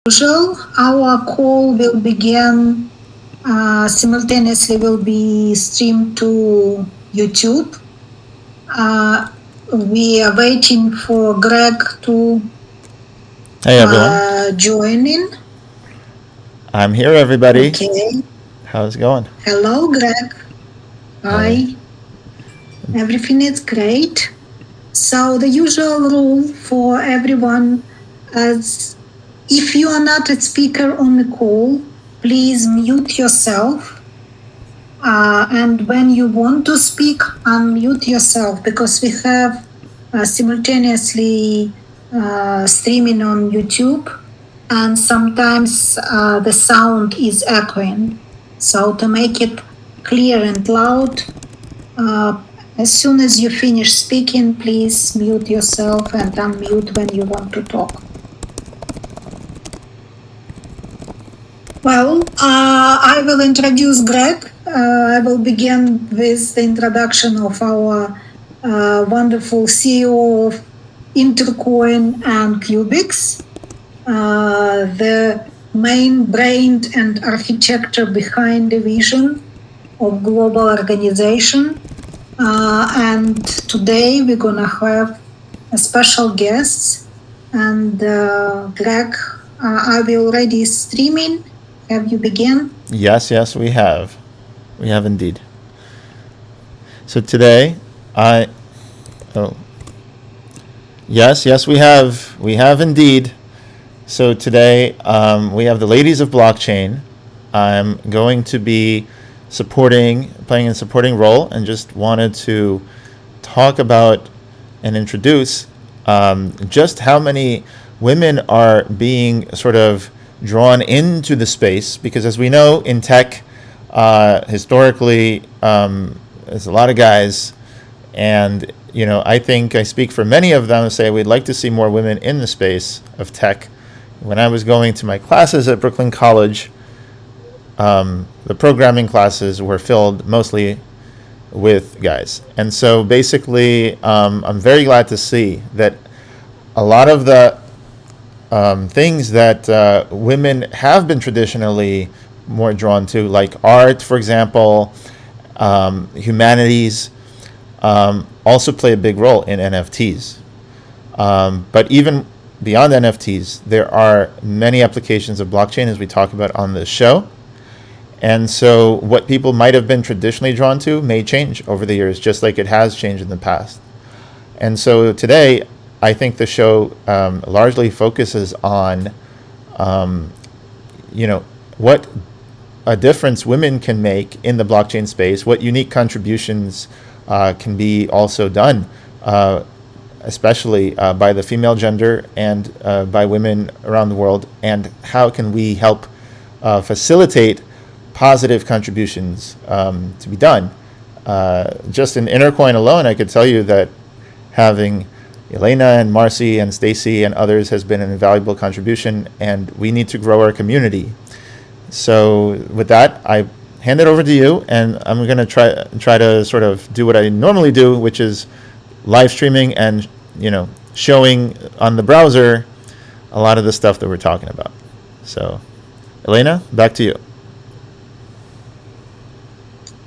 usual, our call will begin simultaneously, will be streamed to YouTube. We are waiting for Greg to join in. I'm here, everybody. Okay. How's it going? Hello, Greg. Hi. Everything is great. So the usual rule for everyone is, if you are not a speaker on the call, please mute yourself. And when you want to speak, unmute yourself, because we have simultaneously streaming on YouTube, and sometimes the sound is echoing. So to make it clear and loud, as soon as you finish speaking, please mute yourself and unmute when you want to talk. Well, I will introduce Greg. I will begin with the introduction of our wonderful CEO of Intercoin and Cubics, the main brain and architecture behind the vision of global organization. And today we're gonna have a special guest. And Greg, are we already streaming? Have you begun? Yes, we have. We have indeed. So today, yes, we have. We have indeed. So today, we have the ladies of blockchain. I'm going to be playing a supporting role, and just wanted to talk about and introduce just how many women are being sort of drawn into the space, because as we know in tech, historically, there's a lot of guys, and I think I speak for many of them to say we'd like to see more women in the space of tech. When I was going to my classes at Brooklyn College, the programming classes were filled mostly with guys. And so basically, I'm very glad to see that a lot of the things that women have been traditionally more drawn to, like art, for example, humanities, also play a big role in NFTs. But even beyond NFTs, there are many applications of blockchain, as we talk about on this show. And so what people might have been traditionally drawn to may change over the years, just like it has changed in the past. And so today, I think the show largely focuses on, what a difference women can make in the blockchain space, what unique contributions can be also done, especially by the female gender and by women around the world, and how can we help facilitate positive contributions to be done. Just in Intercoin alone, I could tell you that having Elena and Marcy and Stacy and others has been an invaluable contribution, and we need to grow our community. So with that, I hand it over to you, and I'm going to try to sort of do what I normally do, which is live streaming and showing on the browser a lot of the stuff that we're talking about. So Elena, back to you.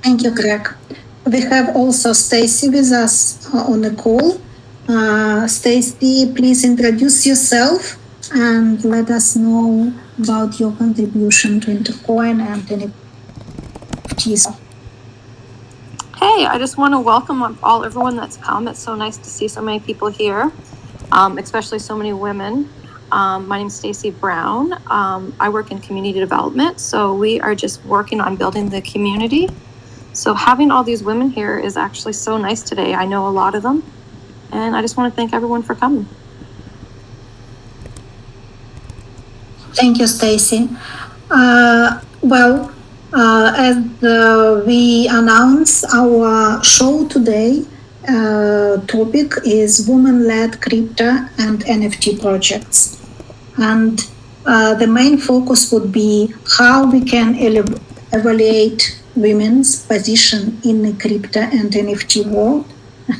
Thank you, Greg. We have also Stacy with us on the call. Stacy, please introduce yourself and let us know about your contribution to Intercoin and NFTs. Hey, I just want to welcome everyone that's come. It's so nice to see so many people here, especially so many women. My name is Stacy Brown. I work in community development, so we are just working on building the community. So having all these women here is actually so nice today. I know a lot of them, and I just want to thank everyone for coming. Thank you, Stacy. As we announce our show today, topic is women-led crypto and NFT projects. And the main focus would be how we can evaluate women's position in the crypto and NFT world,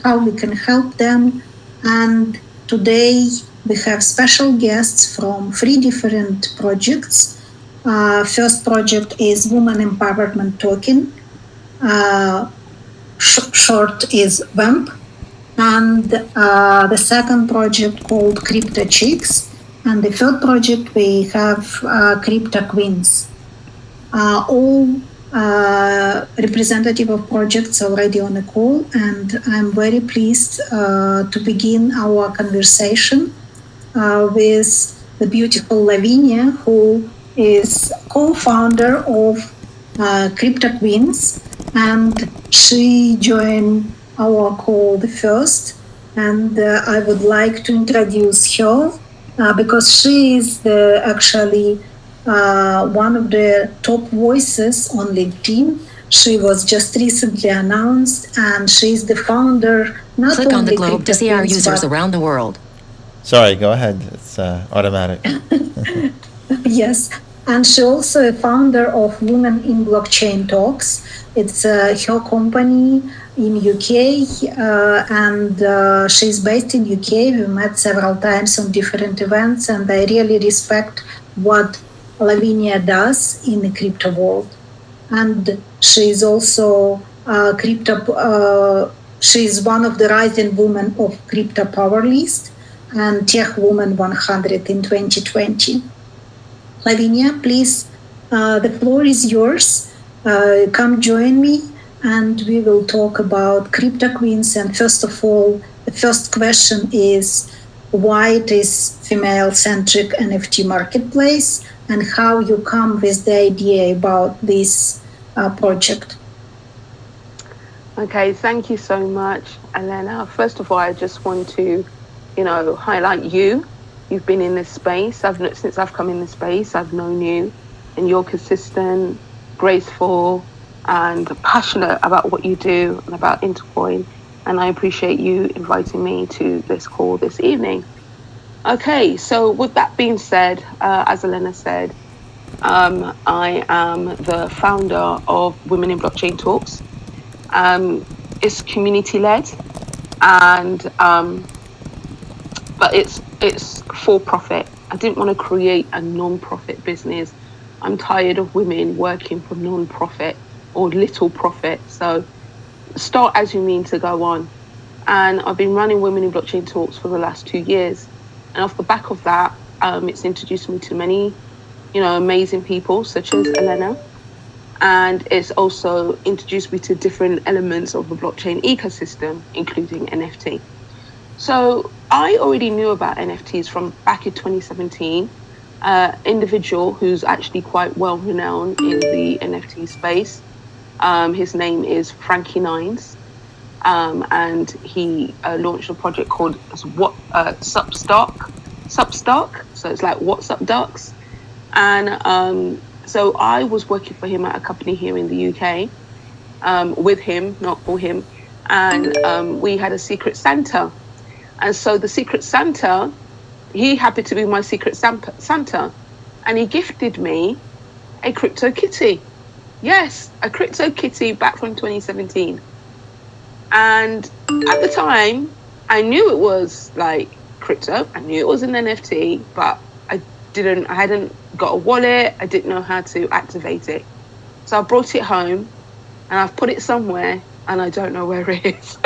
how we can help them. And today we have special guests from 3 different projects. First project is Woman Empowerment Token. Short is WEMP. And the second project called Crypto Chicks. And the third project we have Crypto Queens. All representative of projects already on the call, and I'm very pleased to begin our conversation with the beautiful Levinia, who is co-founder of Crypto Queens, and she joined our call the first, and I would like to introduce her because she is actually one of the top voices on LinkedIn. She was just recently announced, and she's the founder. Not Click on only the globe Crypto to see our Queens, users but around the world. Sorry, go ahead. It's automatic. yes, and she also a founder of Women in Blockchain Talks. It's her company in UK, and she's based in UK. We met several times on different events, and I really respect what Levinia does in the crypto world. And she's also she's one of the rising women of Crypto Power List and Tech Woman 100 in 2020. Lavinia, please, the floor is yours. Come join me, and we will talk about Crypto Queens. And first of all, the first question is why it is female-centric NFT marketplace, and how you come with the idea about this project. Okay, thank you so much, Elena. First of all, I just want to, highlight you. You've been in this space. Since I've come in this space, I've known you, and you're consistent, graceful, and passionate about what you do and about Intercoin. And I appreciate you inviting me to this call this evening. Okay, so with that being said, as Elena said, I am the founder of Women in Blockchain Talks. It's community-led, and but it's for profit. I didn't want to create a non-profit business. I'm tired of women working for non-profit or little profit. So start as you mean to go on. And I've been running Women in Blockchain Talks for the last 2 years. And off the back of that, it's introduced me to many, amazing people such as Elena. And it's also introduced me to different elements of the blockchain ecosystem, including NFT. So I already knew about NFTs from back in 2017. Individual who's actually quite well renowned in the NFT space. His name is Frankie Nines. And he launched a project called Substock. So it's like What's Up Ducks. And so I was working for him at a company here in the UK, with him, not for him. And we had a Secret Santa. And so the Secret Santa, he happened to be my Secret Santa. And he gifted me a crypto kitty. Yes, a crypto kitty back from 2017. And at the time, I knew it was like crypto. I knew it was an NFT, but I hadn't got a wallet. I didn't know how to activate it. So I brought it home and I've put it somewhere and I don't know where it is.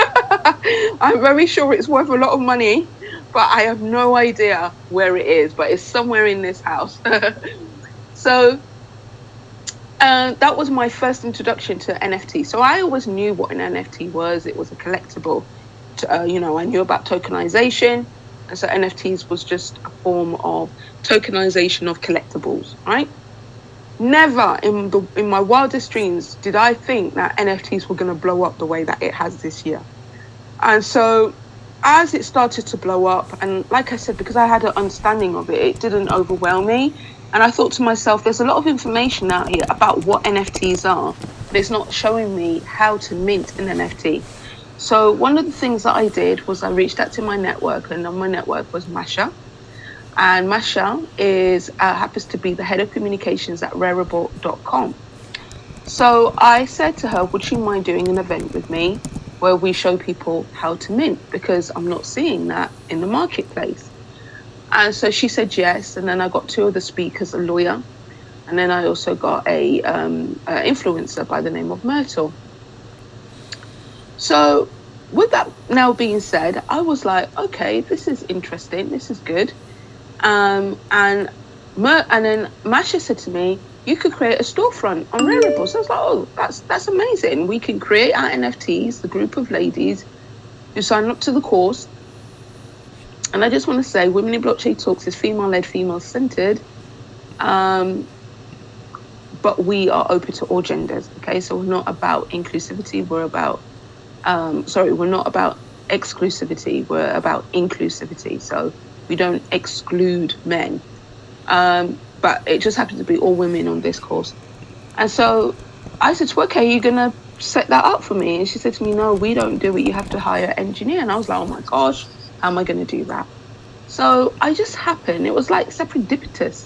I'm very sure it's worth a lot of money, but I have no idea where it is, but it's somewhere in this house. So that was my first introduction to NFT. So I always knew what an NFT was. It was a collectible. I knew about tokenization. And so NFTs was just a form of tokenization of collectibles, right? Never in my wildest dreams did I think that NFTs were going to blow up the way that it has this year. And so as it started to blow up, and like I said, because I had an understanding of it, it didn't overwhelm me. And I thought to myself, there's a lot of information out here about what NFTs are, but it's not showing me how to mint an NFT. So one of the things that I did was I reached out to my network, and on my network was Masha. And Masha happens to be the head of communications at Rarible.com. So I said to her, would she mind doing an event with me where we show people how to mint? Because I'm not seeing that in the marketplace. And so she said yes. And then I got 2 other speakers, a lawyer. And then I also got a influencer by the name of Myrtle. So with that now being said, I was like, okay, this is interesting. This is good. And then Masha said to me, you could create a storefront on Rarible. So I was like, oh, that's amazing. We can create our NFTs, the group of ladies who sign up to the course. And I just want to say, Women in Blockchain Talks is female-led, female-centered. But we are open to all genders, okay? So we're not about inclusivity. We're about, we're not about exclusivity. We're about inclusivity. So we don't exclude men. But it just happens to be all women on this course. And so I said to her, okay, you're going to set that up for me? And she said to me, no, we don't do it. You have to hire an engineer. And I was like, oh my gosh, how am I going to do that? So I just happened, it was like serendipity.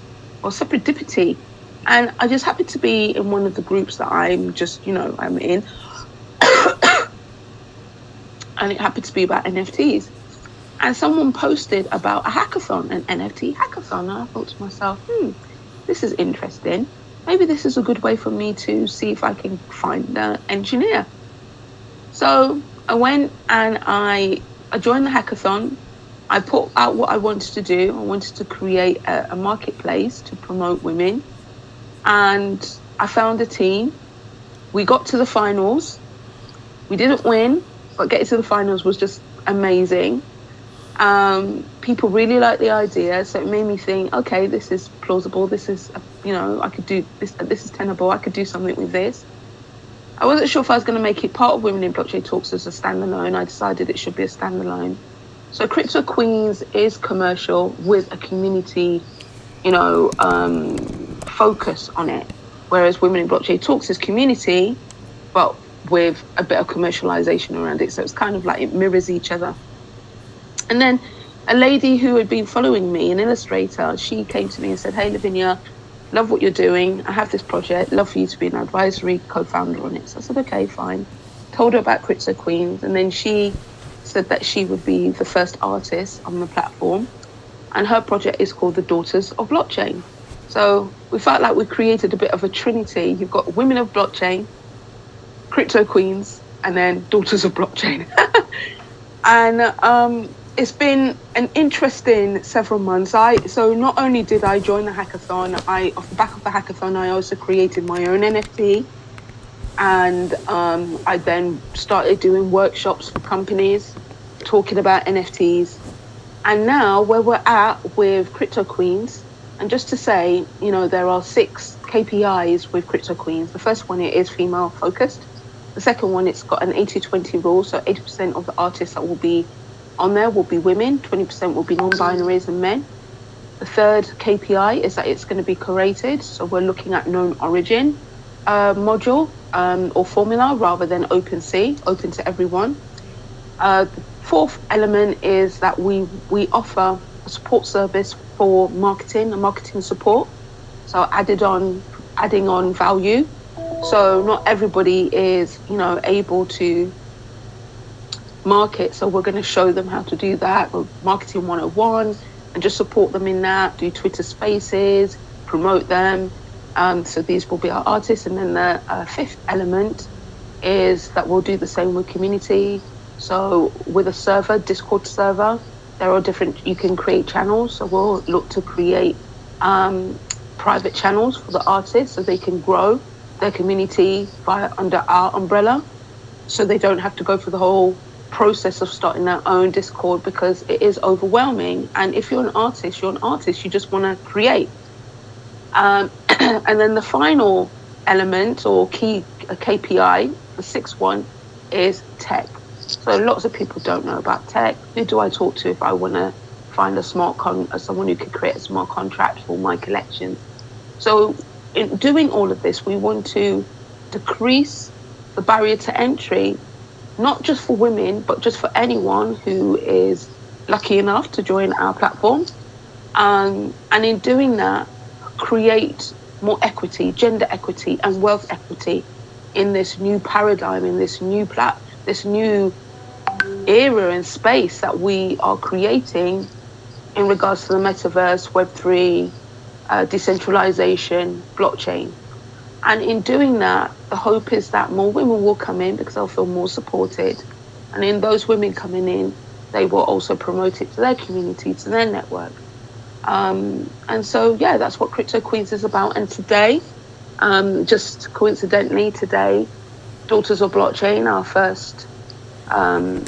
And I just happened to be in one of the groups that I'm in. And it happened to be about NFTs. And someone posted about a hackathon, an NFT hackathon. And I thought to myself, this is interesting. Maybe this is a good way for me to see if I can find an engineer. So I went and I joined the hackathon. I put out what I wanted to do. I wanted to create a marketplace to promote women. And I found a team. We got to the finals. We didn't win, but getting to the finals was just amazing. People really liked the idea, so it made me think, okay, this is plausible. This is, I could do this. This is tenable. I could do something with this. I wasn't sure if I was going to make it part of Women in Blockchain Talks as a standalone. I decided it should be a standalone. So Crypto Queens is commercial with a community, focus on it. Whereas Women in Blockchain Talks is community, but with a bit of commercialization around it. So it's kind of like it mirrors each other. And then a lady who had been following me, an illustrator, she came to me and said, hey, Levinia, love what you're doing. I have this project. Love for you to be an advisory co-founder on it. So I said, okay, fine. Told her about Crypto Queens. And then she said that she would be the first artist on the platform. And her project is called the Daughters of Blockchain. So we felt like we created a bit of a trinity. You've got Women of Blockchain, Crypto Queens, and then Daughters of Blockchain. And it's been an interesting several months. So not only did I join the hackathon, off the back of the hackathon, I also created my own NFT. And I then started doing workshops for companies, talking about NFTs. And now where we're at with Crypto Queens, and just to say, there are 6 KPIs with Crypto Queens. The first one, it is female focused. The second one, it's got an 80-20 rule. So 80% of the artists that will be on there will be women, 20% will be non-binaries and men. The third KPI is that it's going to be curated. So we're looking at known origin module or formula rather than OpenSea, open to everyone. The fourth element is that we offer a support service for marketing and marketing support. So adding on value. So not everybody is, able to market. So we're going to show them how to do that. Marketing 101 and just support them in that. Do Twitter Spaces, promote them. So these will be our artists. And then the fifth element is that we'll do the same with community. So with a server, Discord server, there are you can create channels. So we'll look to create private channels for the artists so they can grow their community under our umbrella. So they don't have to go through the whole process of starting their own Discord because it is overwhelming. And if you're an artist, you just want to create. And then the final element or key KPI, the sixth one, is tech. So lots of people don't know about tech. Who do I talk to if I want to find someone who could create a smart contract for my collection? So in doing all of this, we want to decrease the barrier to entry, not just for women, but just for anyone who is lucky enough to join our platform. And in doing that, create more equity, gender equity and wealth equity in this new paradigm, in this new era and space that we are creating in regards to the metaverse, Web3, decentralization, blockchain. And in doing that, the hope is that more women will come in because they'll feel more supported. And in those women coming in, they will also promote it to their community, to their network. And so, yeah, that's what Crypto Queens is about. And today, just coincidentally, today, Daughters of Blockchain, our first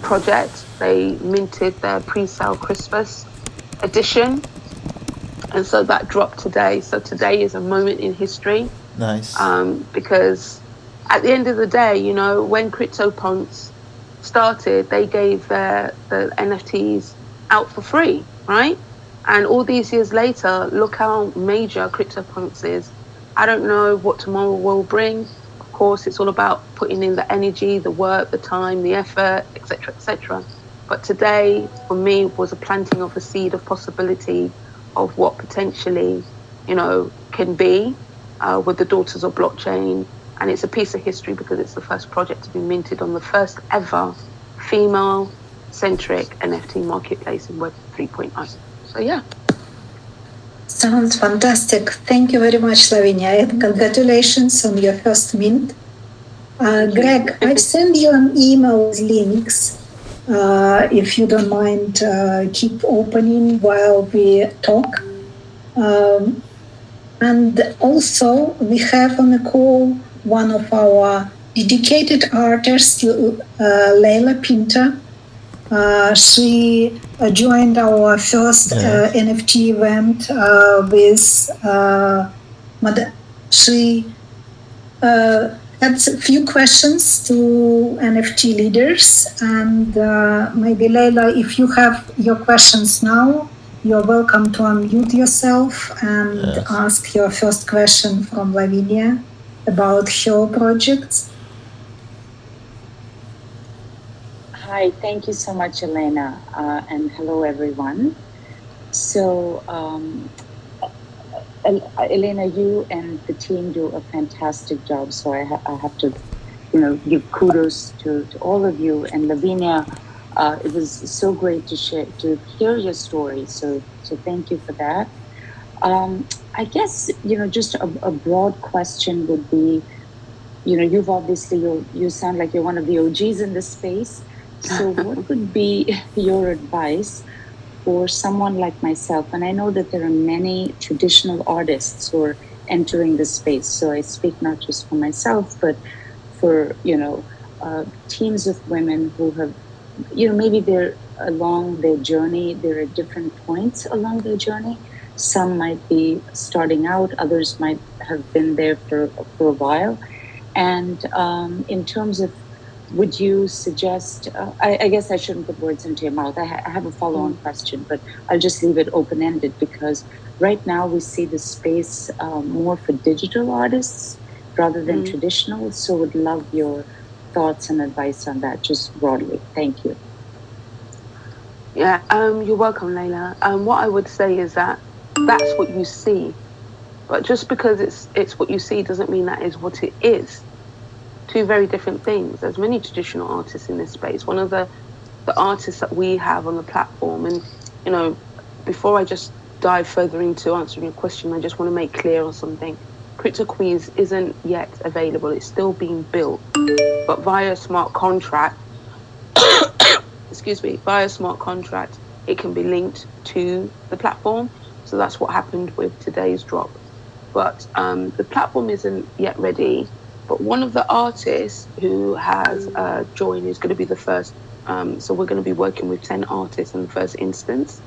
project, they minted their pre-sale Christmas edition. And so that dropped today. So today is a moment in history. Nice. Because at the end of the day, you know, when CryptoPunks started, they gave the NFTs out for free, right? And all these years later, look how major CryptoPunks is. I don't know what tomorrow will bring. Of course, it's all about putting in the energy, the work, the time, the effort, etc., etc. But today, for me, was a planting of a seed of possibility of what potentially, you know, can be with the Daughters of Blockchain. And it's a piece of history because it's the first project to be minted on the first ever female-centric NFT marketplace in Web 3.0. So, yeah. Sounds fantastic. Thank you very much, Levinia, and congratulations on your first mint. Greg, I've sent you an email with links. If you don't mind, keep opening while we talk. And also, we have on the call one of our dedicated artists, Leila Pinto. She joined our first NFT event with she had a few questions to NFT leaders, and maybe Leila, if you have your questions now, you're welcome to unmute yourself and ask your first question from Levinia about her projects. Hi, thank you so much, Elena, and hello, everyone. So, Elena, you and the team do a fantastic job. So I have to, give kudos to all of you. And Levinia, it was so great to hear your story. So thank you for that. I guess just a broad question would be, you've obviously you sound like you're one of the OGs in this space. So what would be your advice for someone like myself? And I know that there are many traditional artists who are entering this space. So I speak not just for myself, but for, teams of women who have, maybe they're along their journey. They're at different points along their journey. Some might be starting out. Others might have been there for a while. And in terms of, would you suggest, I guess I shouldn't put words into your mouth. I have a follow-on question, but I'll just leave it open-ended because right now we see the space more for digital artists rather than traditional. So would love your thoughts and advice on that, just broadly. Thank you. Yeah, you're welcome, Leila. What I would say is that that's what you see. But just because it's what you see doesn't mean that is what it is. Two very different things. There's many traditional artists in this space. One of the artists that we have on the platform, and before I just dive further into answering your question, I just want to make clear on something. Crypto Queens isn't yet available. It's still being built, but via smart contract, via smart contract, it can be linked to the platform. So that's what happened with today's drop. But the platform isn't yet ready. But one of the artists who has joined is going to be the first. So we're going to be working with 10 artists in the first instance.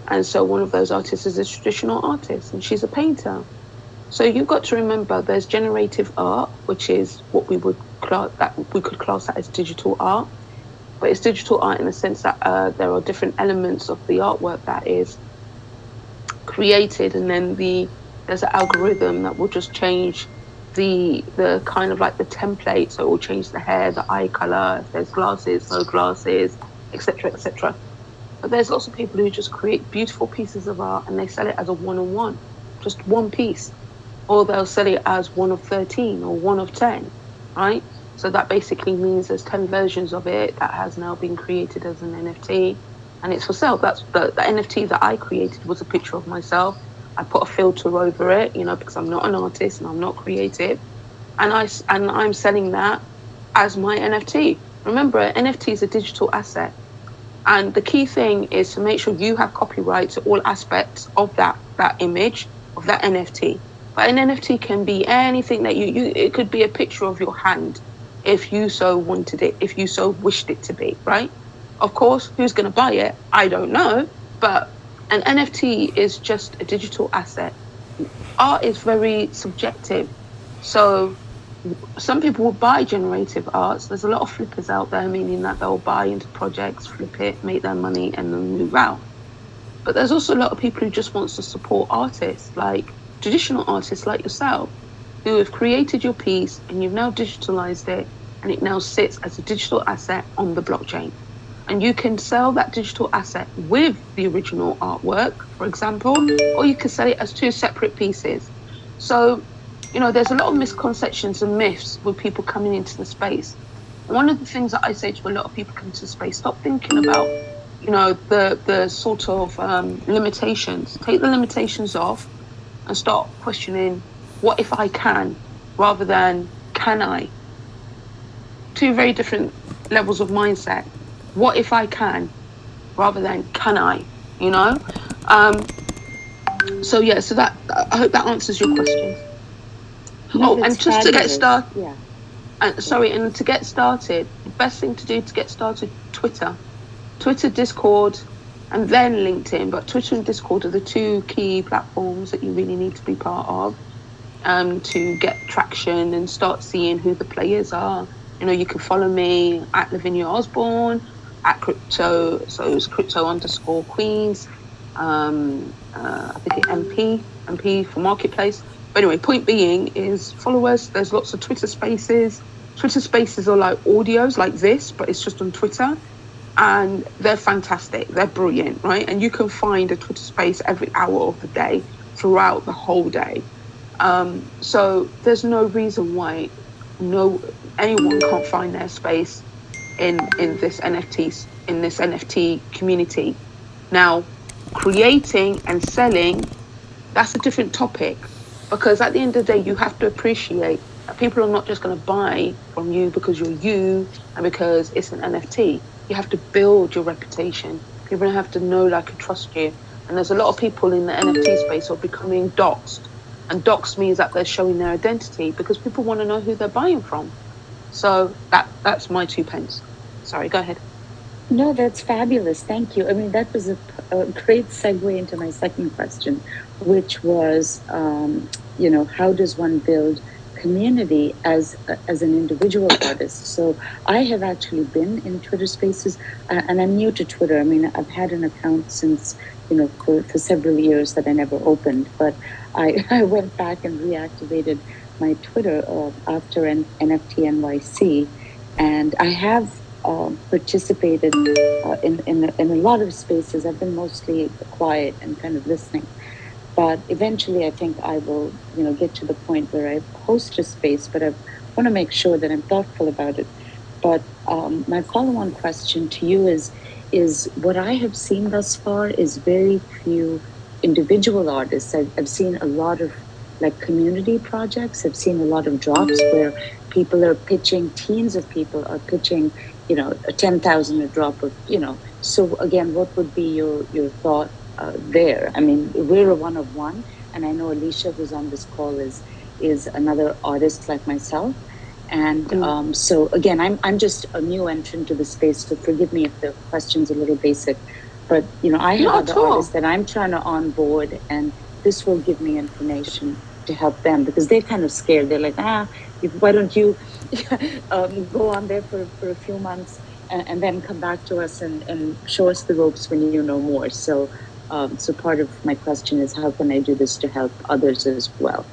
And so one of those artists is a traditional artist, and she's a painter. So you've got to remember there's generative art, which is what we could class that as digital art. But it's digital art in the sense that there are different elements of the artwork that is created, and then there's an algorithm that will just change the kind of like the template, so it will change the hair, the eye color, if there's glasses, no glasses, etc., etc. But there's lots of people who just create beautiful pieces of art and they sell it as a one-on-one, just one piece, or they'll sell it as one of 13 or one of 10, right? So that basically means there's 10 versions of it that has now been created as an NFT, and it's for sale. That's the NFT that I created was a picture of myself. I put a filter over it, you know, because I'm not an artist and I'm not creative, and I'm selling that as my NFT. Remember, an NFT is a digital asset, and the key thing is to make sure you have copyright to all aspects of that image of that NFT. But an NFT can be anything that you it could be a picture of your hand, if you so wanted it, if you so wished it to be, right? Of course, who's going to buy it? I don't know, but an NFT is just a digital asset. Art is very subjective. So some people will buy generative arts. There's a lot of flippers out there, meaning that they'll buy into projects, flip it, make their money, and then move out. But there's also a lot of people who just wants to support artists, like traditional artists like yourself, who have created your piece and you've now digitalized it, and it now sits as a digital asset on the blockchain. And you can sell that digital asset with the original artwork, for example, or you can sell it as two separate pieces. So, you know, there's a lot of misconceptions and myths with people coming into the space. One of the things that I say to a lot of people coming to the space, stop thinking about, you know, the sort of limitations. Take the limitations off and start questioning, what if I can, rather than can I? Two very different levels of mindset. What if I can, rather than can I, you know? So that, I hope that answers your questions. No, and just to get started, yeah. And to get started, the best thing to do to get started, Twitter, Discord, and then LinkedIn. But Twitter and Discord are the two key platforms that you really need to be part of to get traction and start seeing who the players are. You know, you can follow me at Levinia Osborne, at crypto, so it's crypto_queens, I think it's MP for marketplace. But anyway, point being is follow us. There's lots of Twitter spaces. Twitter spaces are like audios like this, but it's just on Twitter. And they're fantastic. They're brilliant, right? And you can find a Twitter space every hour of the day throughout the whole day. So there's no reason why anyone can't find their space in this NFT community. Now, creating and selling, that's a different topic, because at the end of the day, you have to appreciate that people are not just going to buy from you because you're you and because it's an NFT. You have to build your reputation. People have to know, like, and trust you. And there's a lot of people in the NFT space who are becoming doxed. And doxed means that they're showing their identity because people want to know who they're buying from. So that's my 2 pence. Sorry, go ahead. No, that's fabulous. Thank you. I mean, that was a great segue into my second question, which was, how does one build community as an individual artist? So I have actually been in Twitter spaces, and I'm new to Twitter. I mean, I've had an account since, for several years that I never opened, but I went back and reactivated my Twitter after an NFT NYC, and I have participated in a lot of spaces. I've been mostly quiet and kind of listening, but eventually I think I will, get to the point where I host a space, but I want to make sure that I'm thoughtful about it. But my follow-on question to you is what I have seen thus far is very few individual artists. I've seen a lot of community projects. I've seen a lot of drops where people are pitching, teams of people are pitching, 10,000 a drop of, So again, what would be your thought there? I mean, we're a one of one, and I know Alicia, who's on this call, is another artist like myself. And so again, I'm just a new entrant to the space, so forgive me if the question's a little basic. But, I have other artists that I'm trying to onboard, and this will give me information to help them, because they're kind of scared. They're like, why don't you go on there for a few months and then come back to us and show us the ropes when you know more. So part of my question is, how can I do this to help others as well?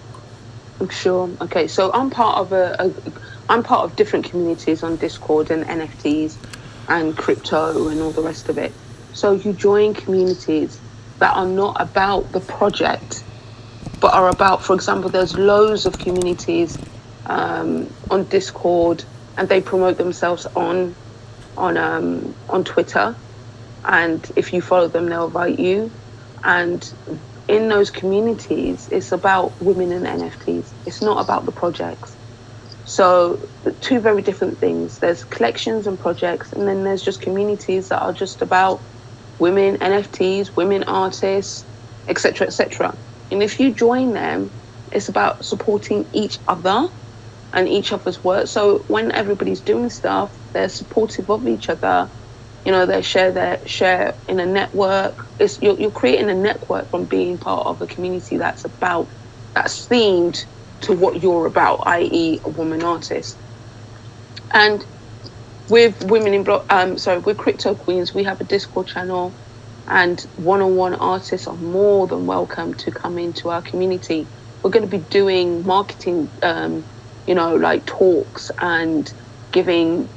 Sure. Okay. So I'm part of different communities on Discord and NFTs and crypto and all the rest of it. So you join communities that are not about the project, but are about, for example, there's loads of communities on Discord, and they promote themselves on Twitter. and if you follow them, they'll invite you. And in those communities, it's about women and NFTs. It's not about the projects. So two very different things. There's collections and projects, and then there's just communities that are just about women, NFTs, women artists, etc., etc. And if you join them, it's about supporting each other and each other's work. So when everybody's doing stuff, they're supportive of each other. You know, they share in a network. You're creating a network from being part of a community that's themed to what you're about, i.e., a woman artist. And with with Crypto Queens, we have a Discord channel, and one-on-one artists are more than welcome to come into our community. We're going to be doing marketing, like talks and dropping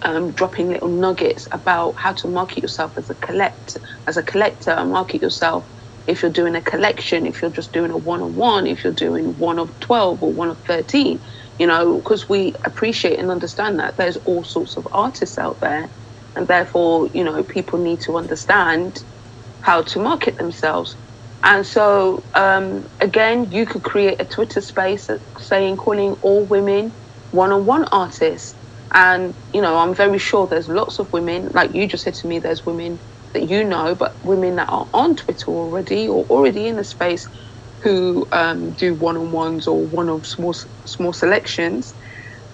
little nuggets about how to market yourself as a collector, and market yourself if you're doing a collection, if you're just doing a one-on-one, if you're doing one of 12 or one of 13, because we appreciate and understand that there's all sorts of artists out there, and therefore, people need to understand how to market themselves. And so, again, you could create a Twitter space calling all women one-on-one artists. And, I'm very sure there's lots of women, like you just said to me, there's women that but women that are on Twitter already or already in the space who do one-on-ones or one-off small selections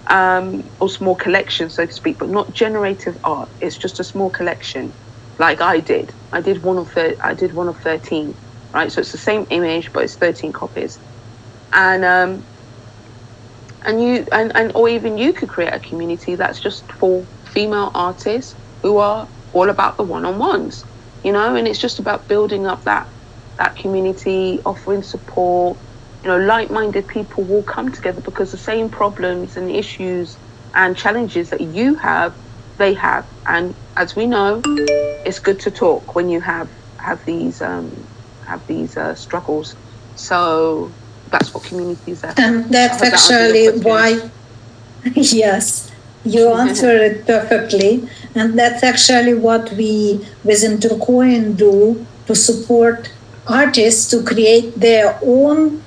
or small collections, so to speak, but not generative art. It's just a small collection, like I did. I did one of 13, right? So it's the same image, but it's 13 copies. And or even you could create a community that's just for female artists who are all about the one-on-ones, and it's just about building up that community, offering support. Like-minded people will come together because the same problems and issues and challenges that you have, they have. And as we know, it's good to talk when you have these struggles. So that's what communities are. And that's actually why, yes, you answered it perfectly. And that's actually what we with Intercoin do to support artists to create their own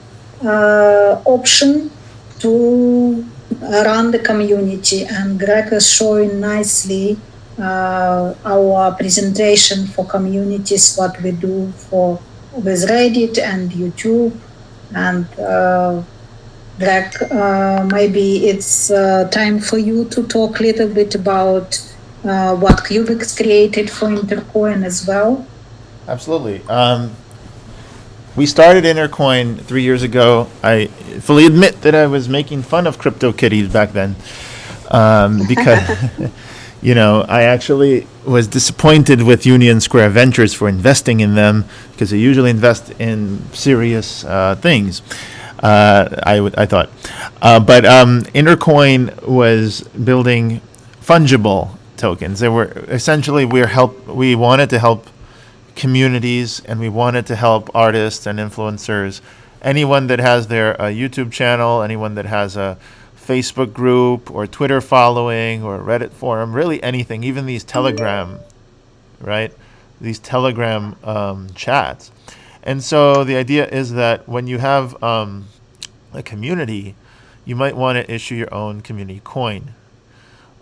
option to run the community. And Greg is showing nicely our presentation for communities, what we do with Reddit and YouTube. And Greg, maybe it's time for you to talk a little bit about what Cubics created for Intercoin as well. Absolutely. We started Intercoin 3 years ago. I fully admit that I was making fun of CryptoKitties back then because, I actually was disappointed with Union Square Ventures for investing in them because they usually invest in serious things. I thought, but Intercoin was building fungible tokens. They were essentially we wanted to help communities, and we wanted to help artists and influencers, anyone that has their YouTube channel, anyone that has a Facebook group or Twitter following or Reddit forum, really anything, even these Telegram, right? These Telegram chats. And so the idea is that when you have a community, you might want to issue your own community coin.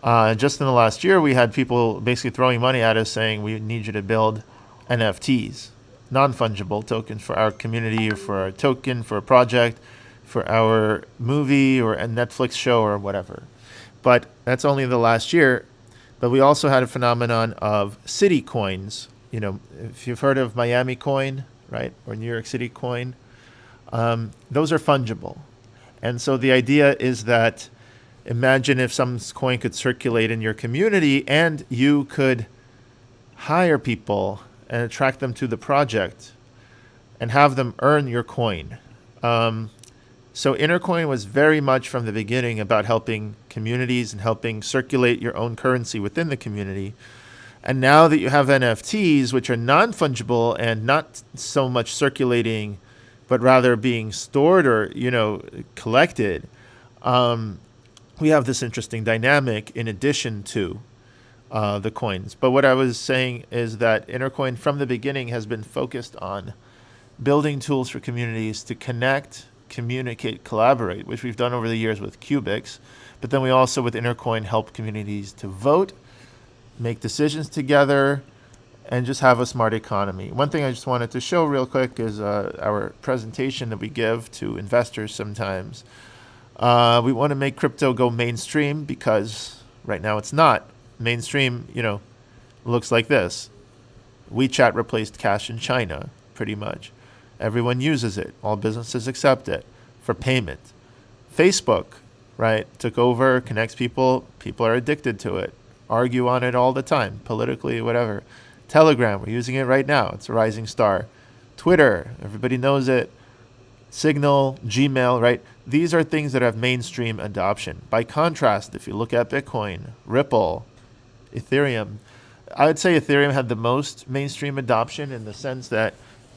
Just in the last year, we had people basically throwing money at us saying, we need you to build NFTs, non-fungible tokens for our community, or for our token, for a project, for our movie or a Netflix show or whatever. But that's only the last year. But we also had a phenomenon of city coins. If you've heard of Miami coin, right, or New York City coin, those are fungible. And so the idea is that imagine if some coin could circulate in your community and you could hire people and attract them to the project and have them earn your coin. So Intercoin was very much from the beginning about helping communities and helping circulate your own currency within the community. And now that you have NFTs, which are non-fungible and not so much circulating, but rather being stored or, collected, we have this interesting dynamic in addition to the coins. But what I was saying is that Intercoin from the beginning has been focused on building tools for communities to connect, communicate, collaborate, which we've done over the years with Cubics. But then we also, with Intercoin, help communities to vote, make decisions together, and just have a smart economy. One thing I just wanted to show real quick is our presentation that we give to investors sometimes. We want to make crypto go mainstream because right now it's not. Mainstream, looks like this. WeChat replaced cash in China, pretty much. Everyone uses it. All businesses accept it for payment. Facebook, right, took over, connects people. People are addicted to it. Argue on it all the time, politically, whatever. Telegram, we're using it right now. It's a rising star. Twitter, everybody knows it. Signal, Gmail, right? These are things that have mainstream adoption. By contrast, if you look at Bitcoin, Ripple, Ethereum, I would say Ethereum had the most mainstream adoption in the sense that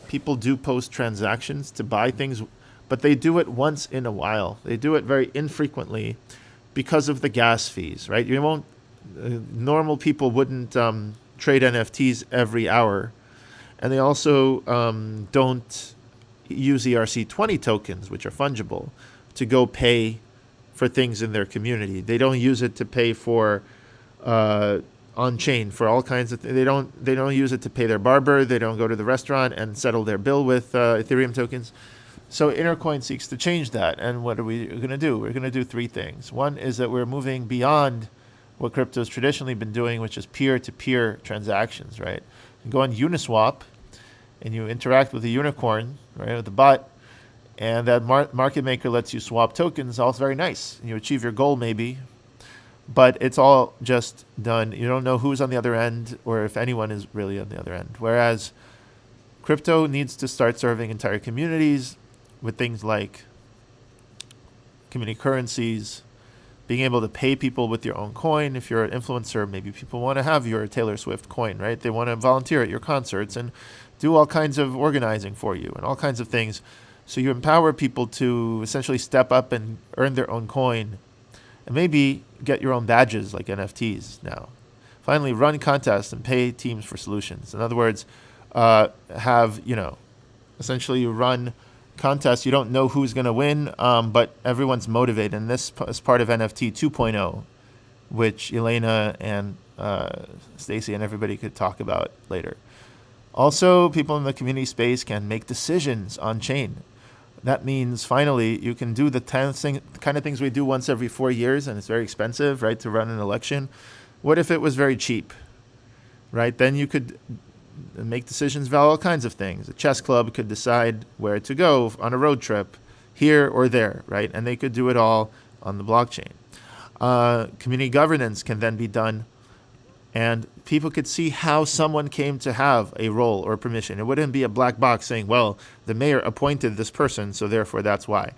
people do post transactions to buy things, but they do it once in a while. They do it very infrequently because of the gas fees, right? You won't, normal people wouldn't trade NFTs every hour. And they also don't use ERC20 tokens, which are fungible, to go pay for things in their community. They don't use it to pay for on-chain for all kinds of things. They don't use it to pay their barber. They don't go to the restaurant and settle their bill with Ethereum tokens. So Intercoin seeks to change that. And what are we going to do? We're going to do three things. One is that we're moving beyond what crypto's traditionally been doing, which is peer-to-peer transactions, right? You go on Uniswap and you interact with a unicorn, right, with the bot, and that market maker lets you swap tokens. All very nice. You achieve your goal maybe, but it's all just done. You don't know who's on the other end or if anyone is really on the other end. Whereas crypto needs to start serving entire communities with things like community currencies, being able to pay people with your own coin. If you're an influencer, maybe people want to have your Taylor Swift coin, right? They want to volunteer at your concerts and do all kinds of organizing for you and all kinds of things. So you empower people to essentially step up and earn their own coin and maybe get your own badges like NFTs now. Finally, run contests and pay teams for solutions. In other words, essentially you run contests. You don't know who's going to win, but everyone's motivated. And this is part of NFT 2.0, which Elena and Stacy and everybody could talk about later. Also, people in the community space can make decisions on chain. That means finally you can do the kind of things we do once every 4 years, and it's very expensive, right, to run an election. What if it was very cheap, right? Then you could make decisions about all kinds of things. A chess club could decide where to go on a road trip, here or there, right? And they could do it all on the blockchain. Community governance can then be done, and people could see how someone came to have a role or permission. It wouldn't be a black box saying, well, the mayor appointed this person, so therefore that's why.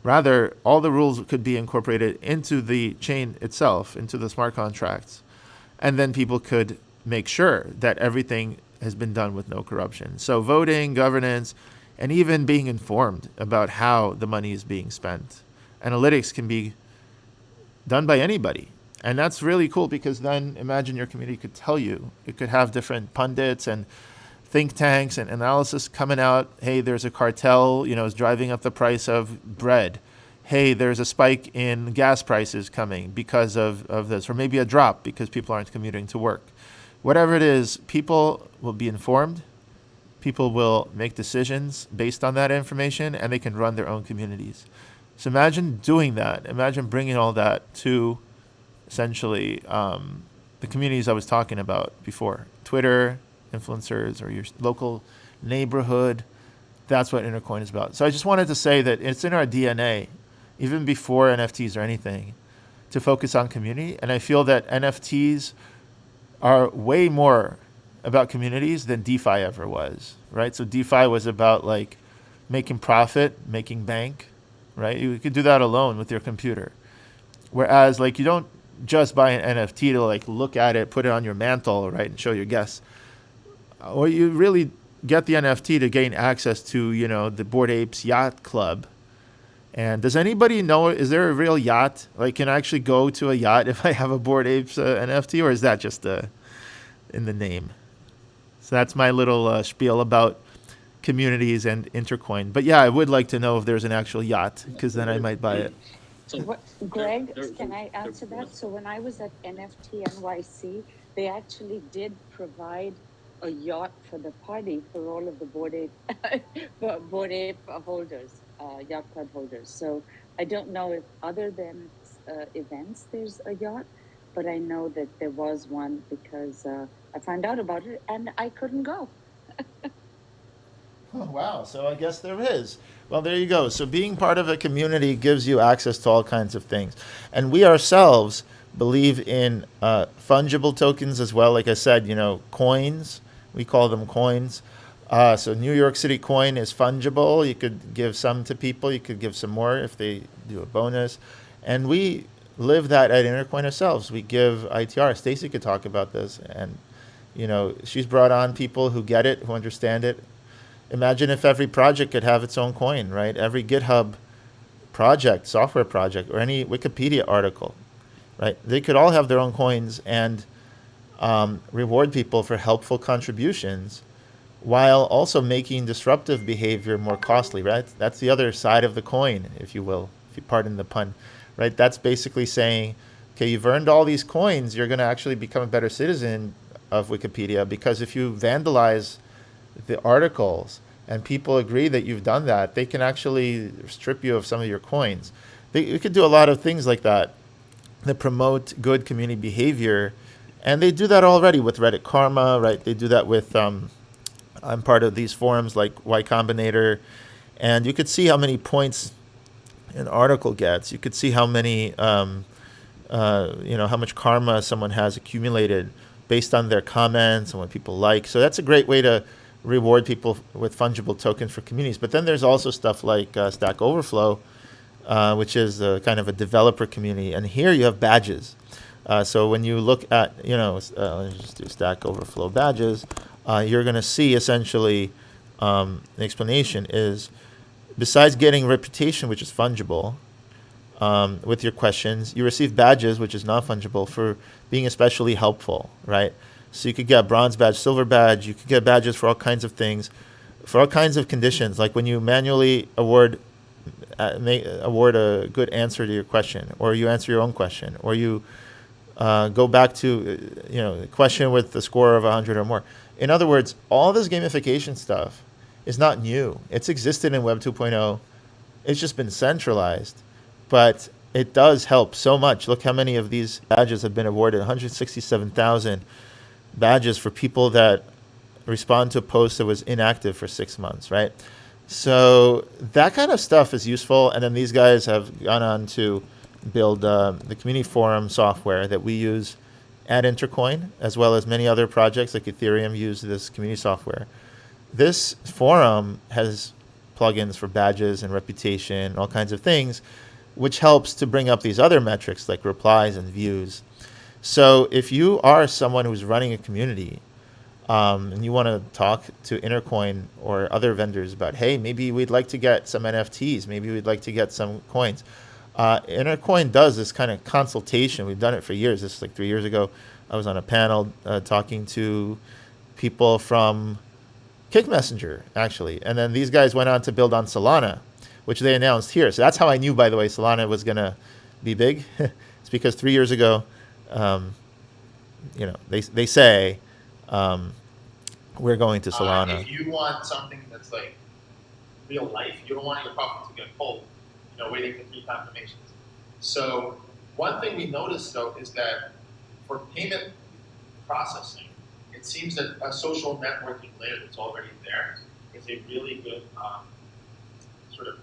Rather, all the rules could be incorporated into the chain itself, into the smart contracts, and then people could make sure that everything has been done with no corruption. So voting, governance, and even being informed about how the money is being spent. Analytics can be done by anybody. And that's really cool because then imagine your community could tell you. It could have different pundits and think tanks and analysis coming out. Hey, there's a cartel, is driving up the price of bread. Hey, there's a spike in gas prices coming because of this, or maybe a drop because people aren't commuting to work. Whatever it is, people will be informed. People will make decisions based on that information, and they can run their own communities. So imagine doing that. Imagine bringing all that to essentially the communities I was talking about before. Twitter, influencers, or your local neighborhood. That's what Intercoin is about. So I just wanted to say that it's in our DNA, even before NFTs or anything, to focus on community. And I feel that NFTs are way more about communities than DeFi ever was, right? So DeFi was about like making profit, making bank, right? You could do that alone with your computer. Whereas like you don't just buy an NFT to like look at it, put it on your mantle, right, and show your guests. Or you really get the NFT to gain access to, the Bored Apes Yacht Club And does anybody know, is there a real yacht? Like, can I actually go to a yacht if I have a Bored Apes NFT, or is that just in the name? So that's my little spiel about communities and Intercoin. But yeah, I would like to know if there's an actual yacht, because then I might buy it. Greg, can I answer that? So when I was at NFT NYC, they actually did provide a yacht for the party for all of the Bored Ape holders, yacht club holders. So I don't know if other than events there's a yacht, but I know that there was one because I found out about it and I couldn't go. Oh, wow. So I guess there is. Well, there you go. So being part of a community gives you access to all kinds of things. And we ourselves believe in fungible tokens as well. Like I said, coins, we call them coins. So New York City coin is fungible. You could give some to people. You could give some more if they do a bonus. And we live that at Intercoin ourselves. We give ITR. Stacy could talk about this. And, she's brought on people who get it, who understand it. Imagine if every project could have its own coin, right? Every GitHub project, software project, or any Wikipedia article, right? They could all have their own coins and reward people for helpful contributions while also making disruptive behavior more costly, right? That's the other side of the coin, if you will, if you pardon the pun, right? That's basically saying, okay, you've earned all these coins, you're going to actually become a better citizen of Wikipedia, because if you vandalize the articles and people agree that you've done that, they can actually strip you of some of your coins. You could do a lot of things like that promote good community behavior, and they do that already with Reddit Karma, right? They do that with I'm part of these forums like Y Combinator, and you could see how many points an article gets. You could see how many how much karma someone has accumulated based on their comments and what people like. So that's a great way to reward people with fungible tokens for communities. But then there's also stuff like Stack Overflow, which is kind of a developer community. And here you have badges. So when you look at, let's just do Stack Overflow badges, you're going to see essentially the explanation is, besides getting reputation, which is fungible, with your questions, you receive badges, which is not fungible, for being especially helpful, right? So you could get a bronze badge, silver badge. You could get badges for all kinds of things, for all kinds of conditions. Like when you manually award a good answer to your question, or you answer your own question, or you go back to a question with the score of 100 or more. In other words, all this gamification stuff is not new. It's existed in Web 2.0. It's just been centralized, but it does help so much. Look how many of these badges have been awarded: 167,000 badges for people that respond to a post that was inactive for 6 months, right? So that kind of stuff is useful. And then these guys have gone on to build the community forum software that we use at Intercoin, as well as many other projects like Ethereum use this community software. This forum has plugins for badges and reputation, all kinds of things, which helps to bring up these other metrics like replies and views. So if you are someone who's running a community and you want to talk to Intercoin or other vendors about, hey, maybe we'd like to get some NFTs, maybe we'd like to get some coins. Intercoin does this kind of consultation. We've done it for years. This is like 3 years ago. I was on a panel talking to people from Kick Messenger, actually. And then these guys went on to build on Solana, which they announced here. So that's how I knew, by the way, Solana was going to be big. It's because 3 years ago, they say we're going to Solana. If you want something that's like real life, you don't want your profit to get pulled, waiting for 3 confirmations. So one thing we noticed though is that for payment processing, it seems that a social networking layer that's already there is a really good sort of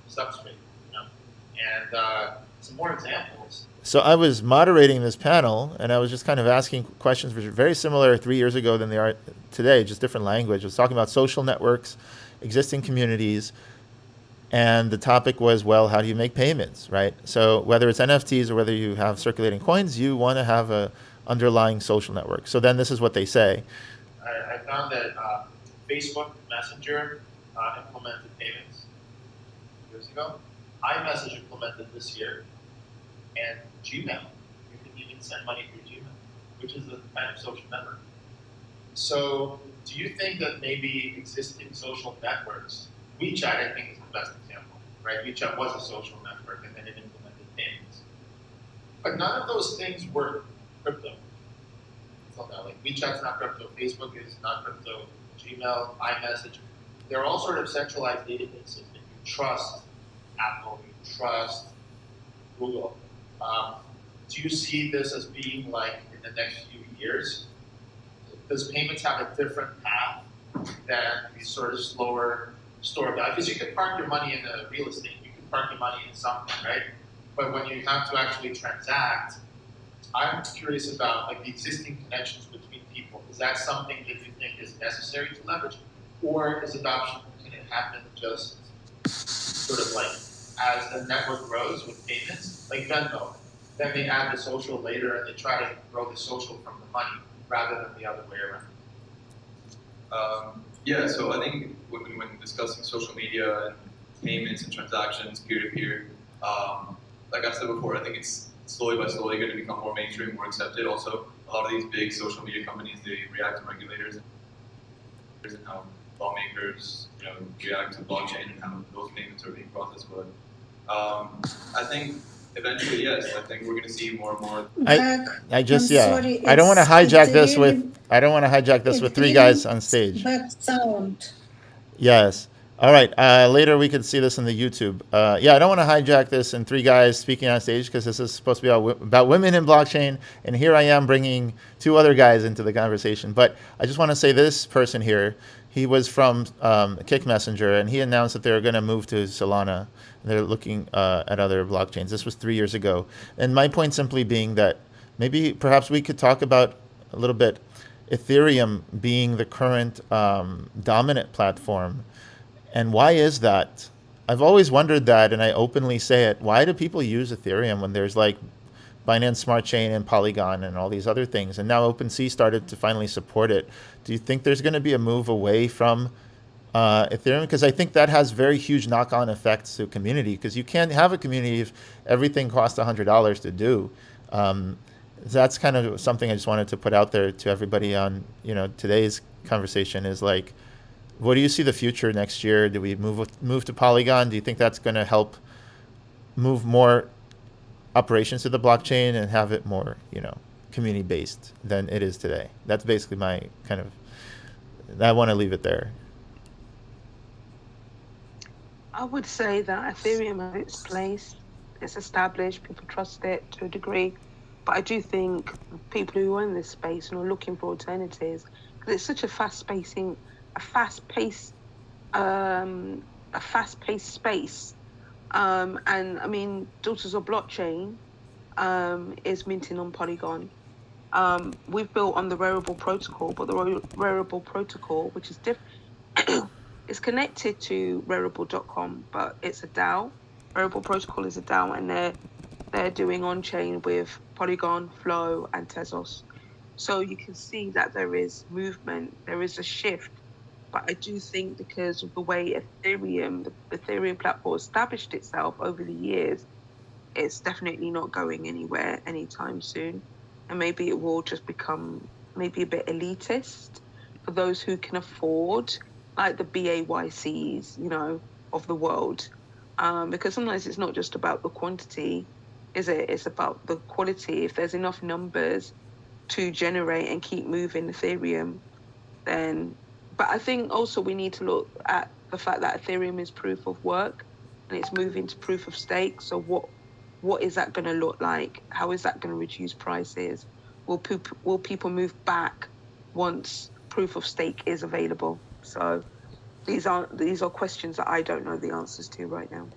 substrate. And some more examples. So I was moderating this panel, and I was just kind of asking questions which are very similar 3 years ago than they are today, just different language. I was talking about social networks, existing communities, and the topic was, well, how do you make payments, right? So whether it's NFTs or whether you have circulating coins, you want to have a underlying social network. So then this is what they say. I found that Facebook Messenger implemented payments years ago. iMessage implemented this year, and Gmail. You can even send money through Gmail, which is a kind of social network. So do you think that maybe existing social networks, WeChat I think is the best example, right? WeChat was a social network and then it implemented payments. But none of those things were crypto. So now, like WeChat's not crypto, Facebook is not crypto, Gmail, iMessage, they're all sort of centralized databases that you trust Apple, you trust Google. Do you see this as being like in the next few years? Does payments have a different path than these sort of slower store value? Because you can park your money in a real estate, you can park your money in something, right? But when you have to actually transact, I'm curious about like the existing connections between people. Is that something that you think is necessary to leverage? Or is adoption, can it happen just sort of like as the network grows with payments, like Venmo, then they add the social later and they try to grow the social from the money rather than the other way around? Yeah, so I think when discussing social media and payments and transactions peer-to-peer, like I said before, I think it's slowly by slowly going to become more mainstream, more accepted. Also, a lot of these big social media companies, they react to regulators and how lawmakers, react to blockchain and how those payments are being processed. But I think eventually, yes, I think we're going to see more and more. I just, I'm yeah, sorry, I don't want to it's hijack this really- with, I don't want to hijack this it with three really guys on stage. Back sound. Yes. All right. Later we can see this in the YouTube. Yeah, I don't want to hijack this and three guys speaking on stage because this is supposed to be about women in blockchain. And here I am bringing two other guys into the conversation. But I just want to say this person here, he was from Kick Messenger, and he announced that they were going to move to Solana. They're looking at other blockchains. This was 3 years ago. And my point simply being that maybe perhaps we could talk about a little bit Ethereum being the current dominant platform. And why is that? I've always wondered that, and I openly say it. Why do people use Ethereum when there's like Binance Smart Chain and Polygon and all these other things? And now OpenSea started to finally support it. Do you think there's going to be a move away from Ethereum? Because I think that has very huge knock-on effects to community, because you can't have a community if everything costs $100 to do. That's kind of something I just wanted to put out there to everybody on, today's conversation is like, what do you see the future next year? Do we move to Polygon? Do you think that's going to help move more operations to the blockchain and have it more, community based than it is today? That's basically my kind of. I want to leave it there. I would say that Ethereum has its place. It's established. People trust it to a degree. But I do think people who are in this space and are looking for alternatives, because it's such a fast-paced space. And I mean, Daughters of Blockchain is minting on Polygon. We've built on the Rarible protocol, but the Rarible protocol, which is different, it's connected to Rarible.com, but it's a DAO. Rarible protocol is a DAO, and they're doing on-chain with Polygon, Flow, and Tezos. So you can see that there is movement, there is a shift. But I do think because of the way the Ethereum platform established itself over the years, it's definitely not going anywhere anytime soon. And maybe it will just become maybe a bit elitist for those who can afford, like the BAYCs, of the world. Because sometimes it's not just about the quantity, is it? It's about the quality. If there's enough numbers to generate and keep moving Ethereum, then... But I think also we need to look at the fact that Ethereum is proof of work and it's moving to proof of stake. So what is that going to look like? How is that going to reduce prices? Will people move back once proof of stake is available? So these are questions that I don't know the answers to right now.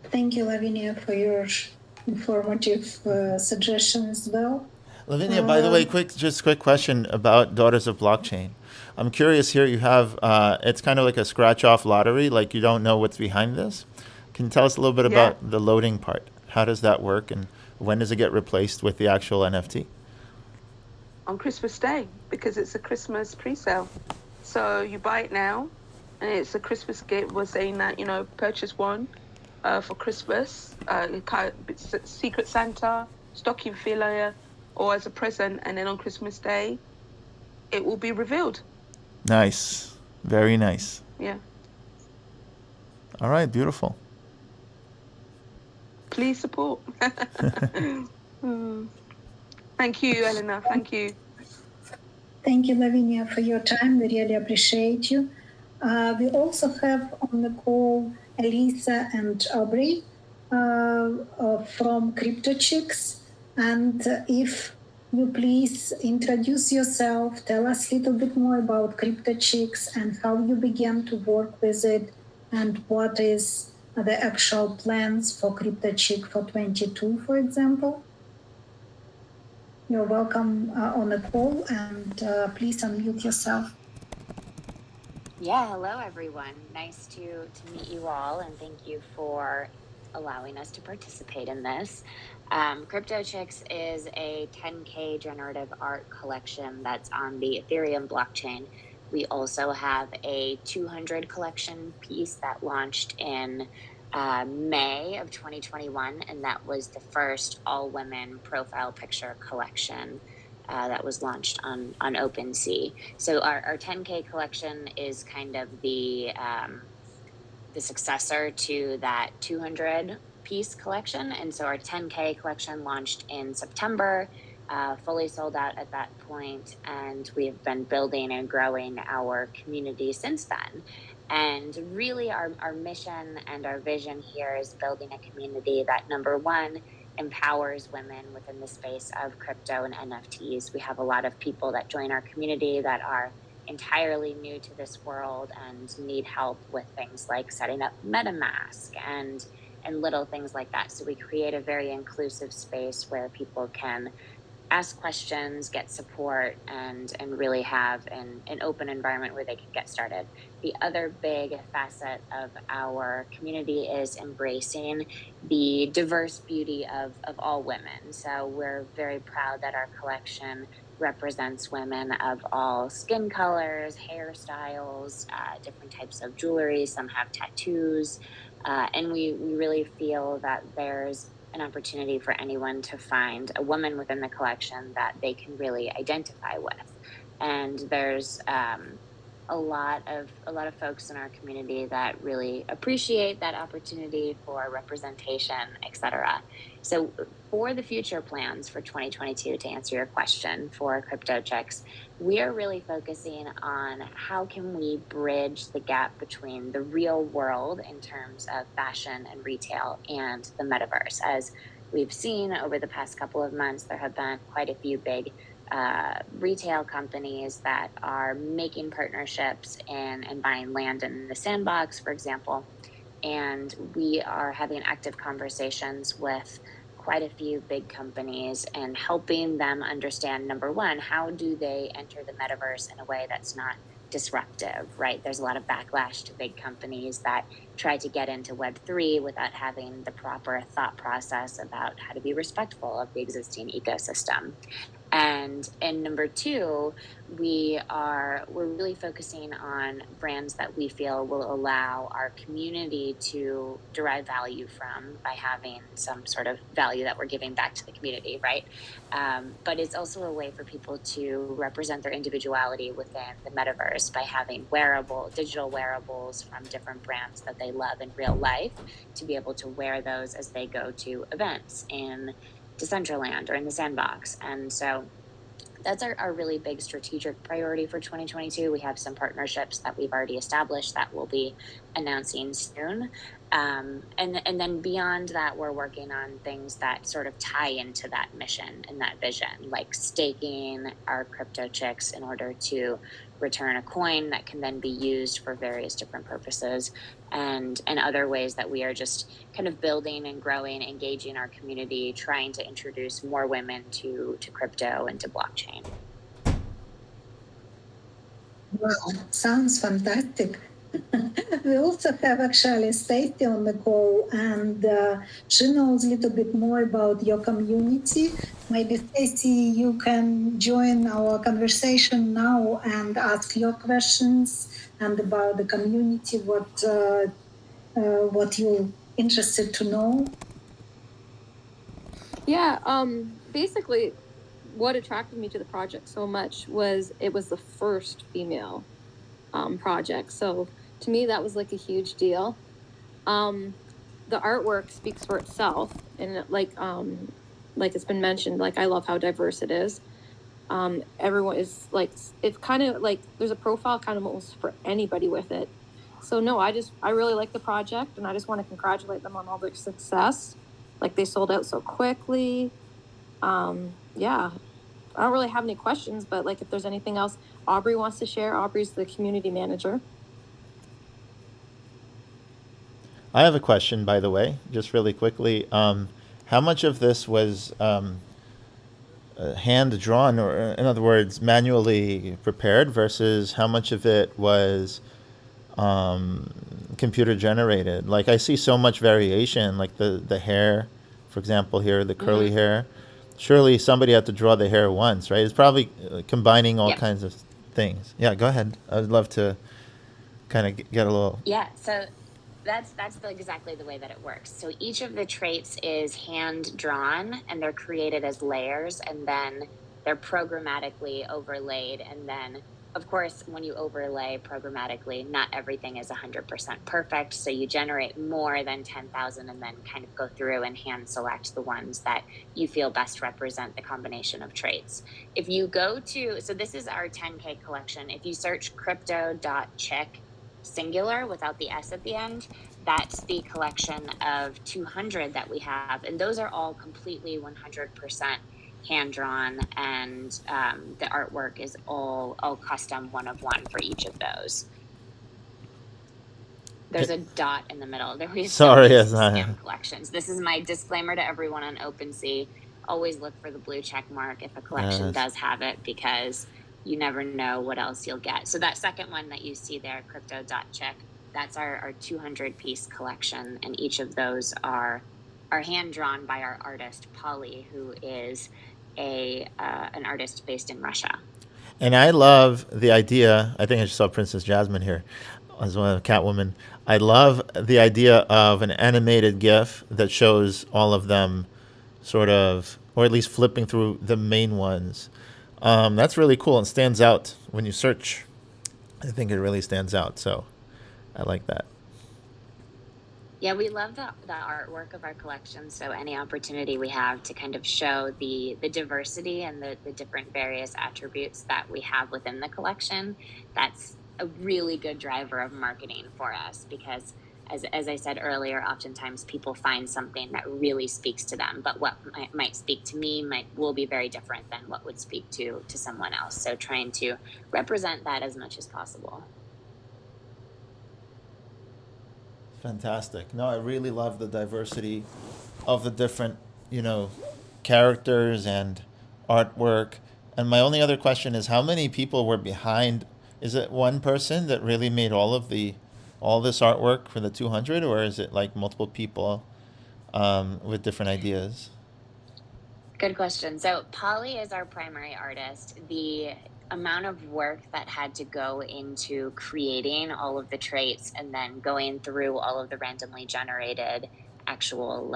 Thank you, Levinia, for your informative suggestion as well. Lavinia, by the way, quick question about Daughters of Blockchain. I'm curious here, you have, it's kind of like a scratch-off lottery, like you don't know what's behind this. Can you tell us a little bit about the loading part? How does that work, and when does it get replaced with the actual NFT? On Christmas Day, because it's a Christmas pre-sale. So you buy it now, and it's a Christmas gift. We're saying that, you know, purchase one for Christmas, Secret Santa, stocking filler, or as a present, and then on Christmas Day, it will be revealed. Nice. Very nice. Yeah. All right, beautiful. Please support. Thank you, Eleanor. Thank you. Thank you, Lavinia, for your time. We really appreciate you. We also have on the call Elisa and Aubrey from CryptoChicks. And if you please introduce yourself, tell us a little bit more about CryptoChicks and how you began to work with it, and what is the actual plans for CryptoChick for 22, for example. You're welcome on the call, and please unmute yourself. Yeah, hello everyone. Nice to meet you all, and thank you for allowing us to participate in this. CryptoChicks is a 10K generative art collection that's on the Ethereum blockchain. We also have a 200 collection piece that launched in May of 2021, and that was the first all-women profile picture collection that was launched on OpenSea. So our 10K collection is kind of the successor to that 200 piece collection, and so our 10K collection launched in September, fully sold out at that point, and we've been building and growing our community since then. And really our mission and our vision here is building a community that, number one, empowers women within the space of crypto and NFTs. We have a lot of people that join our community that are entirely new to this world and need help with things like setting up MetaMask and little things like that. So we create a very inclusive space where people can ask questions, get support, and really have an open environment where they can get started. The other big facet of our community is embracing the diverse beauty of all women. So we're very proud that our collection represents women of all skin colors, hairstyles, different types of jewelry. Some have tattoos, and we really feel that there's an opportunity for anyone to find a woman within the collection that they can really identify with. And there's a lot of folks in our community that really appreciate that opportunity for representation, etc. So for the future plans for 2022, to answer your question for CryptoChicks, we are really focusing on how can we bridge the gap between the real world in terms of fashion and retail and the metaverse. As we've seen over the past couple of months, there have been quite a few big retail companies that are making partnerships and buying land in the sandbox, for example. And we are having active conversations with quite a few big companies and helping them understand, number one, how do they enter the metaverse in a way that's not disruptive, right? There's a lot of backlash to big companies that try to get into Web3 without having the proper thought process about how to be respectful of the existing ecosystem. And number two, we're really focusing on brands that we feel will allow our community to derive value from by having some sort of value that we're giving back to the community, right? But it's also a way for people to represent their individuality within the metaverse by having digital wearables from different brands that they love in real life, to be able to wear those as they go to events in Decentraland or in the sandbox. And so that's our really big strategic priority for 2022. We have some partnerships that we've already established that we'll be announcing soon. And then beyond that, we're working on things that sort of tie into that mission and that vision, like staking our CryptoChicks in order to return a coin that can then be used for various different purposes, and other ways that we are just kind of building and growing, engaging our community, trying to introduce more women to crypto and to blockchain. Wow, sounds fantastic. We also have actually Stacy on the call, and she knows a little bit more about your community. Maybe Stacy, you can join our conversation now and ask your questions and about the community, what you're interested to know. Yeah, basically, what attracted me to the project so much was it was the first female project. So to me, that was like a huge deal. The artwork speaks for itself, and like it's been mentioned, like I love how diverse it is. Everyone is like, it's kind of like there's a profile kind of almost for anybody with it. So no, I really like the project, and I just want to congratulate them on all their success. Like they sold out so quickly. Yeah, I don't really have any questions, but like if there's anything else Aubrey wants to share, Aubrey's the community manager. I have a question, by the way, just really quickly. How much of this was hand drawn, or in other words, manually prepared, versus how much of it was computer generated? Like I see so much variation, like the hair, for example, here, the curly hair. Surely somebody had to draw the hair once, right? It's probably combining all Yep. kinds of things. Yeah, go ahead. I'd love to kind of get a little. Yeah, so that's exactly the way that it works. So each of the traits is hand drawn, and they're created as layers, and then they're programmatically overlaid. And then, of course, when you overlay programmatically, not everything is 100% perfect. So you generate more than 10,000 and then kind of go through and hand select the ones that you feel best represent the combination of traits. If you go to, so this is our 10K collection. If you search crypto.check singular without the S at the end, that's the collection of 200 that we have. And those are all completely 100% hand drawn, and the artwork is all custom, one of one for each of those. There's a dot in the middle. There is Sorry, some yes, scam collections. This is my disclaimer to everyone on OpenSea. Always look for the blue check mark if a collection does have it, because you never know what else you'll get. So that second one that you see there, crypto.check, that's our 200 piece collection, and each of those are hand drawn by our artist Polly, who is an artist based in Russia. And I love the idea. I think I just saw Princess Jasmine here as well, Catwoman. I love the idea of an animated GIF that shows all of them, sort of, or at least flipping through the main ones. That's really cool and stands out when you search. I think it really stands out. So I like that. Yeah, we love the artwork of our collection. So any opportunity we have to kind of show the diversity and the different various attributes that we have within the collection, that's a really good driver of marketing for us, because as I said earlier, oftentimes people find something that really speaks to them, but what might speak to me will be very different than what would speak to someone else. So trying to represent that as much as possible. Fantastic. No, I really love the diversity of the different, characters and artwork. And my only other question is, how many people were behind? Is it one person that really made all this artwork for the 200, or is it like multiple people with different ideas? Good question. So Polly is our primary artist. The amount of work that had to go into creating all of the traits and then going through all of the randomly generated actual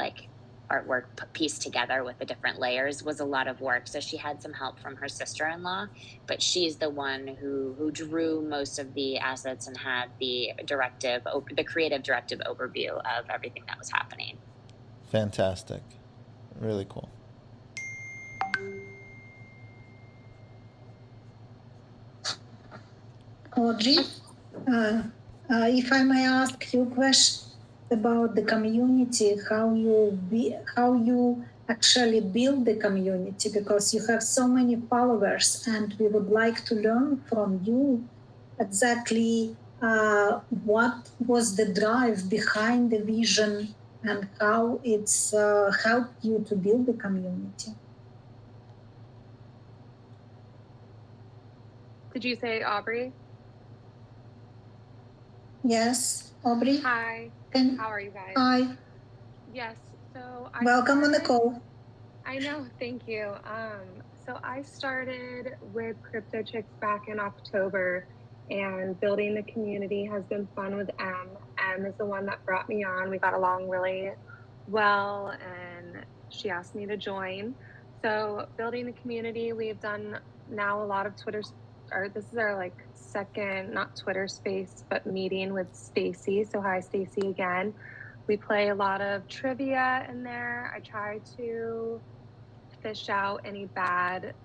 artwork pieced together with the different layers was a lot of work. So she had some help from her sister-in-law, but she's the one who drew most of the assets and had the creative directive overview of everything that was happening. Fantastic. Really cool. Audrey, if I may ask you a question about the community, how you actually build the community, because you have so many followers, and we would like to learn from you exactly what was the drive behind the vision and how it's helped you to build the community. Did you say Aubrey? Yes, Aubrey. Hi, Can, how are you guys? hi. Yes, so Welcome on the call. I know, thank you. So I started with Crypto Chicks back in October, and building the community has been fun with M. M is the one that brought me on. We got along really well, and she asked me to join. So building the community, we've done now a lot of Twitter, or this is our like second, not Twitter space, but meeting with Stacy. So hi, Stacy again. We play a lot of trivia in there. I try to fish out any bad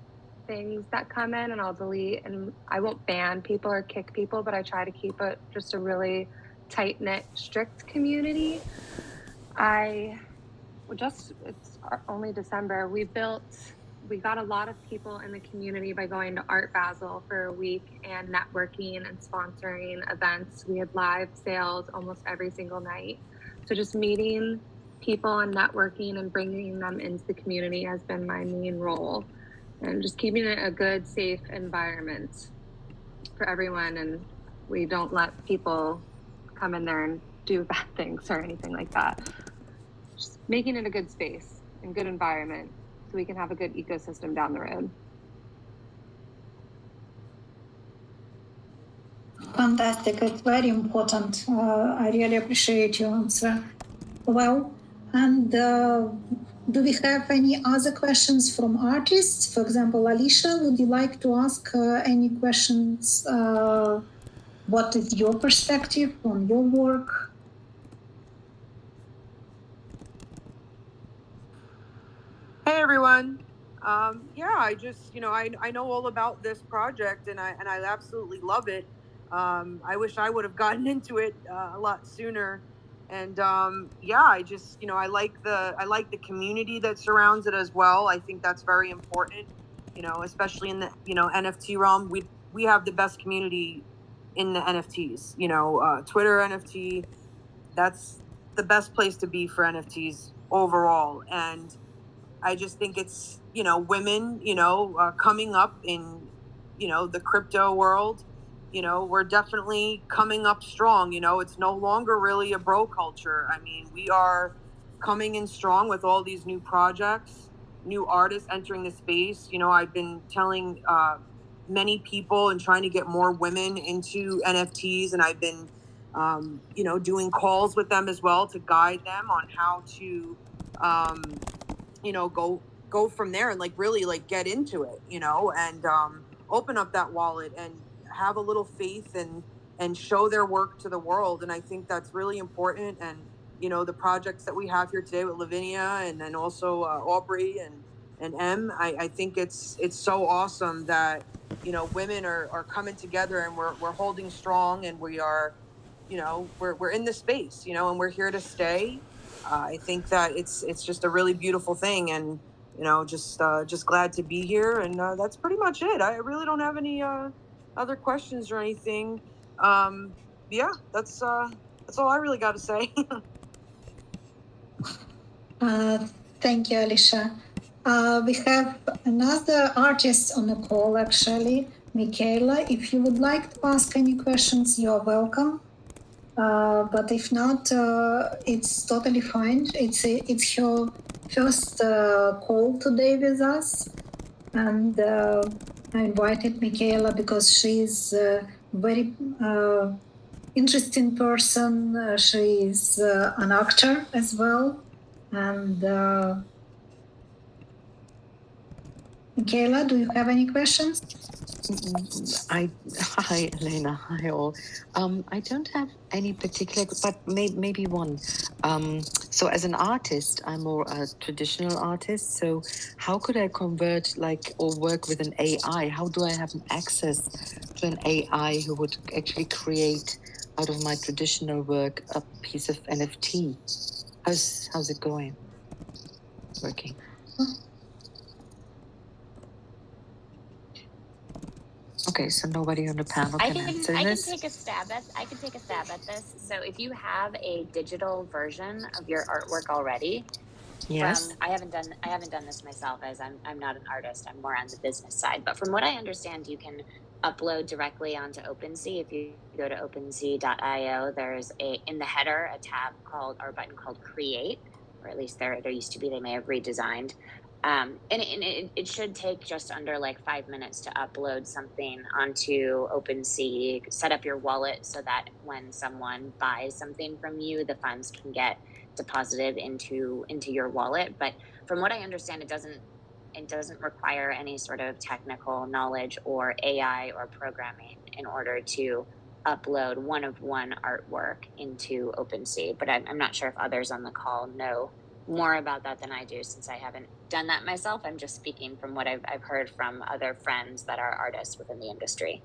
things that come in, and I'll delete, and I won't ban people or kick people, but I try to keep it just a really tight-knit, strict community. It's only December. We got a lot of people in the community by going to Art Basel for a week and networking and sponsoring events. We had live sales almost every single night. So just meeting people and networking and bringing them into the community has been my main role, and just keeping it a good, safe environment for everyone. And we don't let people come in there and do bad things or anything like that. Just making it a good space and good environment so we can have a good ecosystem down the road. Fantastic. It's very important. I really appreciate your answer. Well, and do we have any other questions from artists? For example, Alicia, would you like to ask any questions? What is your perspective on your work? Hey everyone. Yeah, I just, I know all about this project and I absolutely love it. I wish I would have gotten into it a lot sooner. And yeah, I just, I like the community that surrounds it as well. I think that's very important, especially in the, NFT realm. We have the best community in the NFTs, Twitter NFT, that's the best place to be for NFTs overall. And I just think it's, women, coming up in, the crypto world, we're definitely coming up strong. It's no longer really a bro culture. I mean, we are coming in strong with all these new projects, new artists entering the space. I've been telling many people and trying to get more women into NFTs, and I've been, doing calls with them as well to guide them on how to, go from there and really get into it, and open up that wallet and have a little faith and show their work to the world. And I think that's really important. And the projects that we have here today with Levinia and then also Aubrey and M, I think it's so awesome that women are coming together and we're holding strong, and we are we're in the space, and we're here to stay. I think that it's just a really beautiful thing, and just glad to be here. And that's pretty much it. I really don't have any other questions or anything. Yeah, that's all I really got to say. Thank you, Alicia. We have another artist on the call, actually, Michaela. If you would like to ask any questions, you're welcome. But if not, it's totally fine. It's her first call today with us, and I invited Michaela because she's a very interesting person. She is an actor as well, and Michaela, do you have any questions? Hi, Elena. Hi, all. I don't have any particular, but maybe one. So as an artist, I'm more a traditional artist. So how could I convert or work with an AI? How do I have access to an AI who would actually create out of my traditional work a piece of NFT? How's it going? Working? Okay, so nobody on the panel can answer this. I can take a stab at this. So if you have a digital version of your artwork already, yes, I haven't done this myself, as I'm not an artist. I'm more on the business side. But from what I understand, you can upload directly onto OpenSea. If you go to OpenSea.io, there's in the header a tab called, or a button called Create, or at least there used to be. They may have redesigned. And it should take just under like 5 minutes to upload something onto OpenSea, set up your wallet so that when someone buys something from you, the funds can get deposited into your wallet. But from what I understand, it doesn't require any sort of technical knowledge or AI or programming in order to upload one-of-one artwork into OpenSea. But I'm not sure if others on the call know more about that than I do, since I haven't done that myself. I'm just speaking from what I've heard from other friends that are artists within the industry.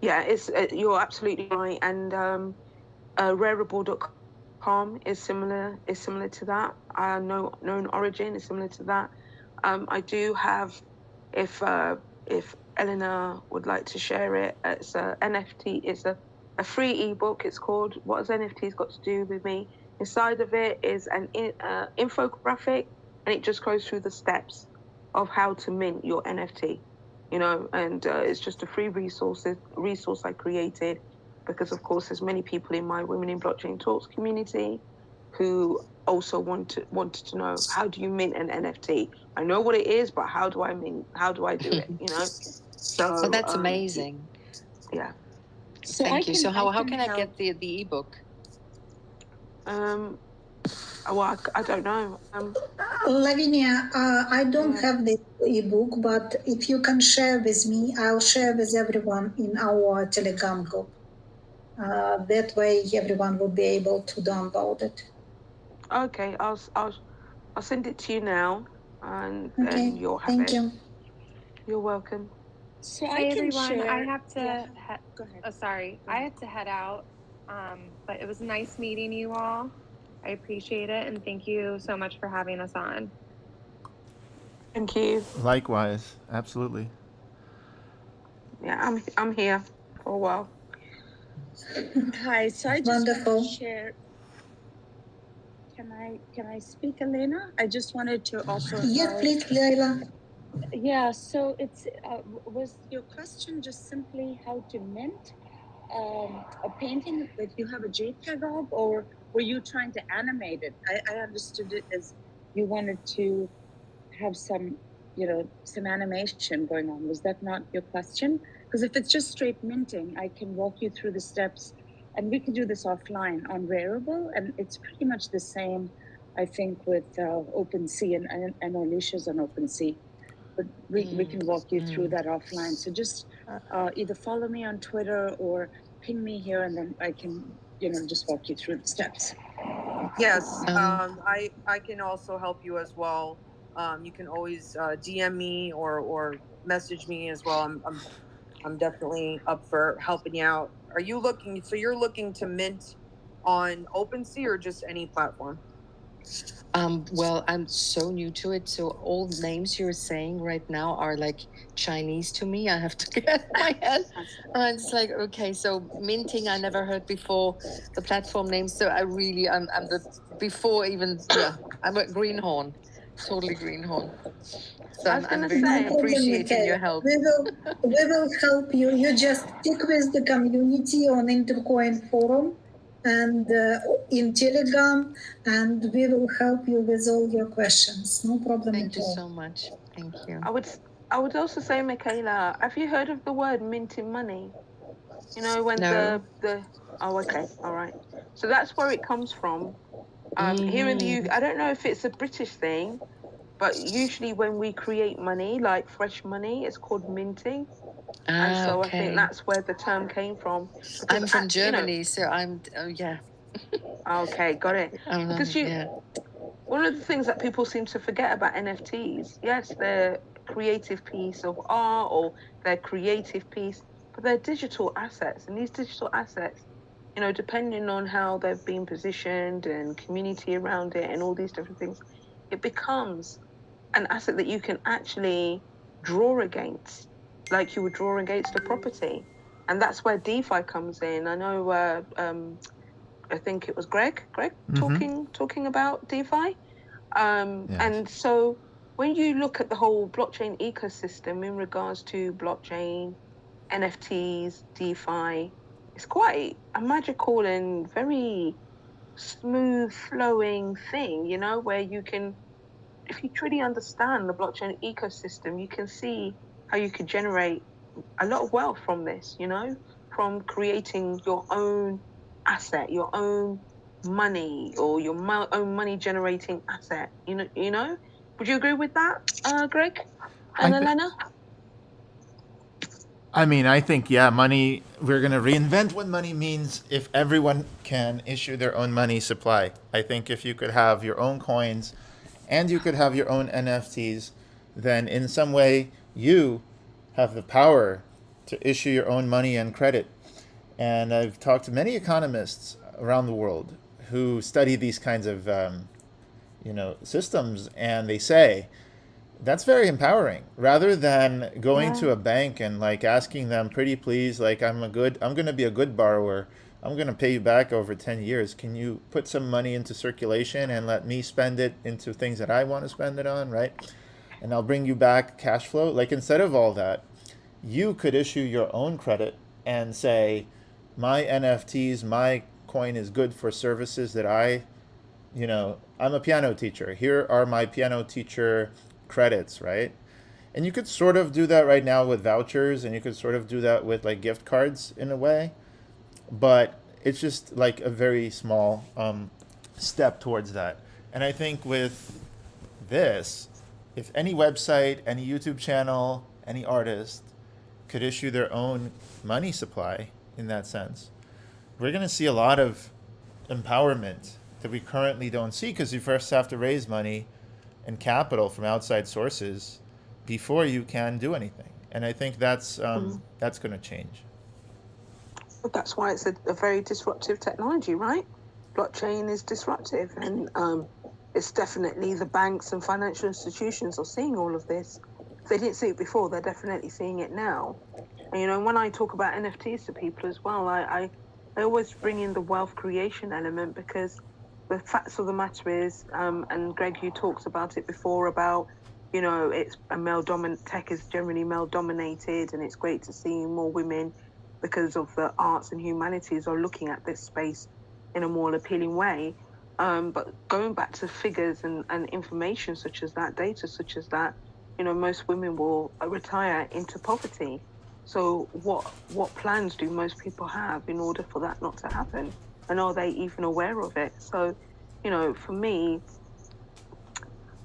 Yeah, it's you're absolutely right. And Rarible.com is similar to that. Known Origin is similar to that. I do have, if Eleanor would like to share it, it's a NFT. It's a free ebook. It's called "What Has NFTs Got to Do with Me?" Inside of it is an infographic, and it just goes through the steps of how to mint your NFT. And it's just a free resource I created because, of course, there's many people in my Women in Blockchain Talks community who also wanted to know, how do you mint an NFT? I know what it is, but how do I mint? How do I do it? So that's amazing. Yeah. So thank you. So how can I get the ebook? Well, I don't know. Lavinia, I don't have the ebook, but if you can share with me, I'll share with everyone in our Telegram group. That way, everyone will be able to download it. Okay, I'll send it to you now, and you'll have Thank it. you. You're welcome. So hi everyone, I have to. Go ahead. I have to head out. But it was nice meeting you all. I appreciate it, and thank you so much for having us on. Thank you. Likewise, absolutely. Yeah, I'm here for a while. Hi, so I just Wonderful. want to share. Can I speak, Elena? I just wanted to also. Yes, please, Leila. Yeah. So it's was your question just simply how to mint a painting that you have a JPEG of, or were you trying to animate it? I understood it as you wanted to have some animation going on. Was that not your question? Because if it's just straight minting, I can walk you through the steps, and we can do this offline on Rarible, and it's pretty much the same, I think, with OpenSea, and Alicia's on OpenSea. But we can walk you through that offline. So just either follow me on Twitter or ping me here, and then I can just walk you through the steps. Yes, I can also help you as well. You can always DM me or message me as well. I'm definitely up for helping you out. Are you looking? So you're looking to mint on OpenSea or just any platform? Well, I'm so new to it, so all names you're saying right now are like Chinese to me. I have to get my head. And it's like, okay, so minting I never heard before, the platform names. So I'm the before even I'm a greenhorn, totally greenhorn. So I was I'm say, appreciating your help. We will help you. You just stick with the community on Intercoin forum and in Telegram, and we will help you with all your questions. No problem Thank at all. you so much. Thank you. I would also say, Michaela, have you heard of the word minting money? When No. the oh, okay, all right. So that's where it comes from. Here in the UK, I don't know if it's a British thing, but usually when we create money, like fresh money, it's called minting. And so okay. I think that's where the term came from. I'm from Germany, so I'm Okay, got it. Because one of the things that people seem to forget about NFTs, yes, they're a creative piece of art or they're a creative piece, but they're digital assets. And these digital assets, depending on how they've been positioned and community around it and all these different things, it becomes an asset that you can actually draw against, like you would draw against a property. And that's where DeFi comes in. I know I think it was Greg talking about DeFi. Yes. And so when you look at the whole blockchain ecosystem in regards to blockchain, NFTs, DeFi. It's quite a magical and very smooth flowing thing, you know, where you can, if you truly understand the blockchain ecosystem, you can see how you could generate a lot of wealth from this, you know, from creating your own asset, your own money, or your own money generating asset. You know. Would you agree with that, Greg and Elena? I mean, I think, yeah, money, we're going to reinvent what money means if everyone can issue their own money supply. I think if you could have your own coins and you could have your own NFTs, then in some way you have the power to issue your own money and credit. And I've talked to many economists around the world who study these kinds of, systems, and they say, that's very empowering. Rather than going to a bank and like asking them, pretty please, like I'm going to be a good borrower. I'm going to pay you back over 10 years. Can you put some money into circulation and let me spend it into things that I want to spend it on, right? And I'll bring you back cash flow. Like instead of all that, you could issue your own credit and say, my NFTs, my coin is good for services that I'm a piano teacher. Here are my piano teacher credits, right? And you could sort of do that right now with vouchers, and you could sort of do that with like gift cards in a way, but it's just like a very small step towards that. And I think with this, if any website, any YouTube channel, any artist could issue their own money supply in that sense, we're going to see a lot of empowerment that we currently don't see, because you first have to raise money and capital from outside sources before you can do anything. And I think that's going to change. But that's why it's a very disruptive technology, right? Blockchain is disruptive, and it's definitely the banks and financial institutions are seeing all of this. If they didn't see it before, they're definitely seeing it now. And when I talk about NFTs to people as well, I always bring in the wealth creation element, because the facts of the matter is, and Greg, you talked about it before about, it's a tech is generally male dominated, and it's great to see more women, because of the arts and humanities, are looking at this space in a more appealing way. But going back to figures and information such as that, data such as that, most women will retire into poverty. So what plans do most people have in order for that not to happen? And are they even aware of it? So, for me,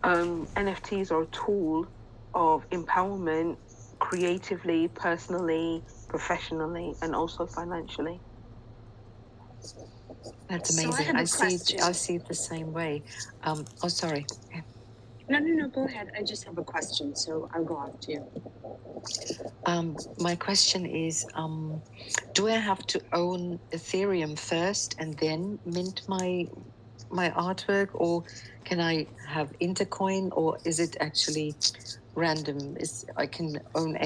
NFTs are a tool of empowerment creatively, personally, professionally, and also financially. That's amazing. I see it the same way. Sorry. No, go ahead. I just have a question, so I'll go on to you. My question is, do I have to own Ethereum first and then mint my artwork, or can I have Intercoin, or is it actually random? I can own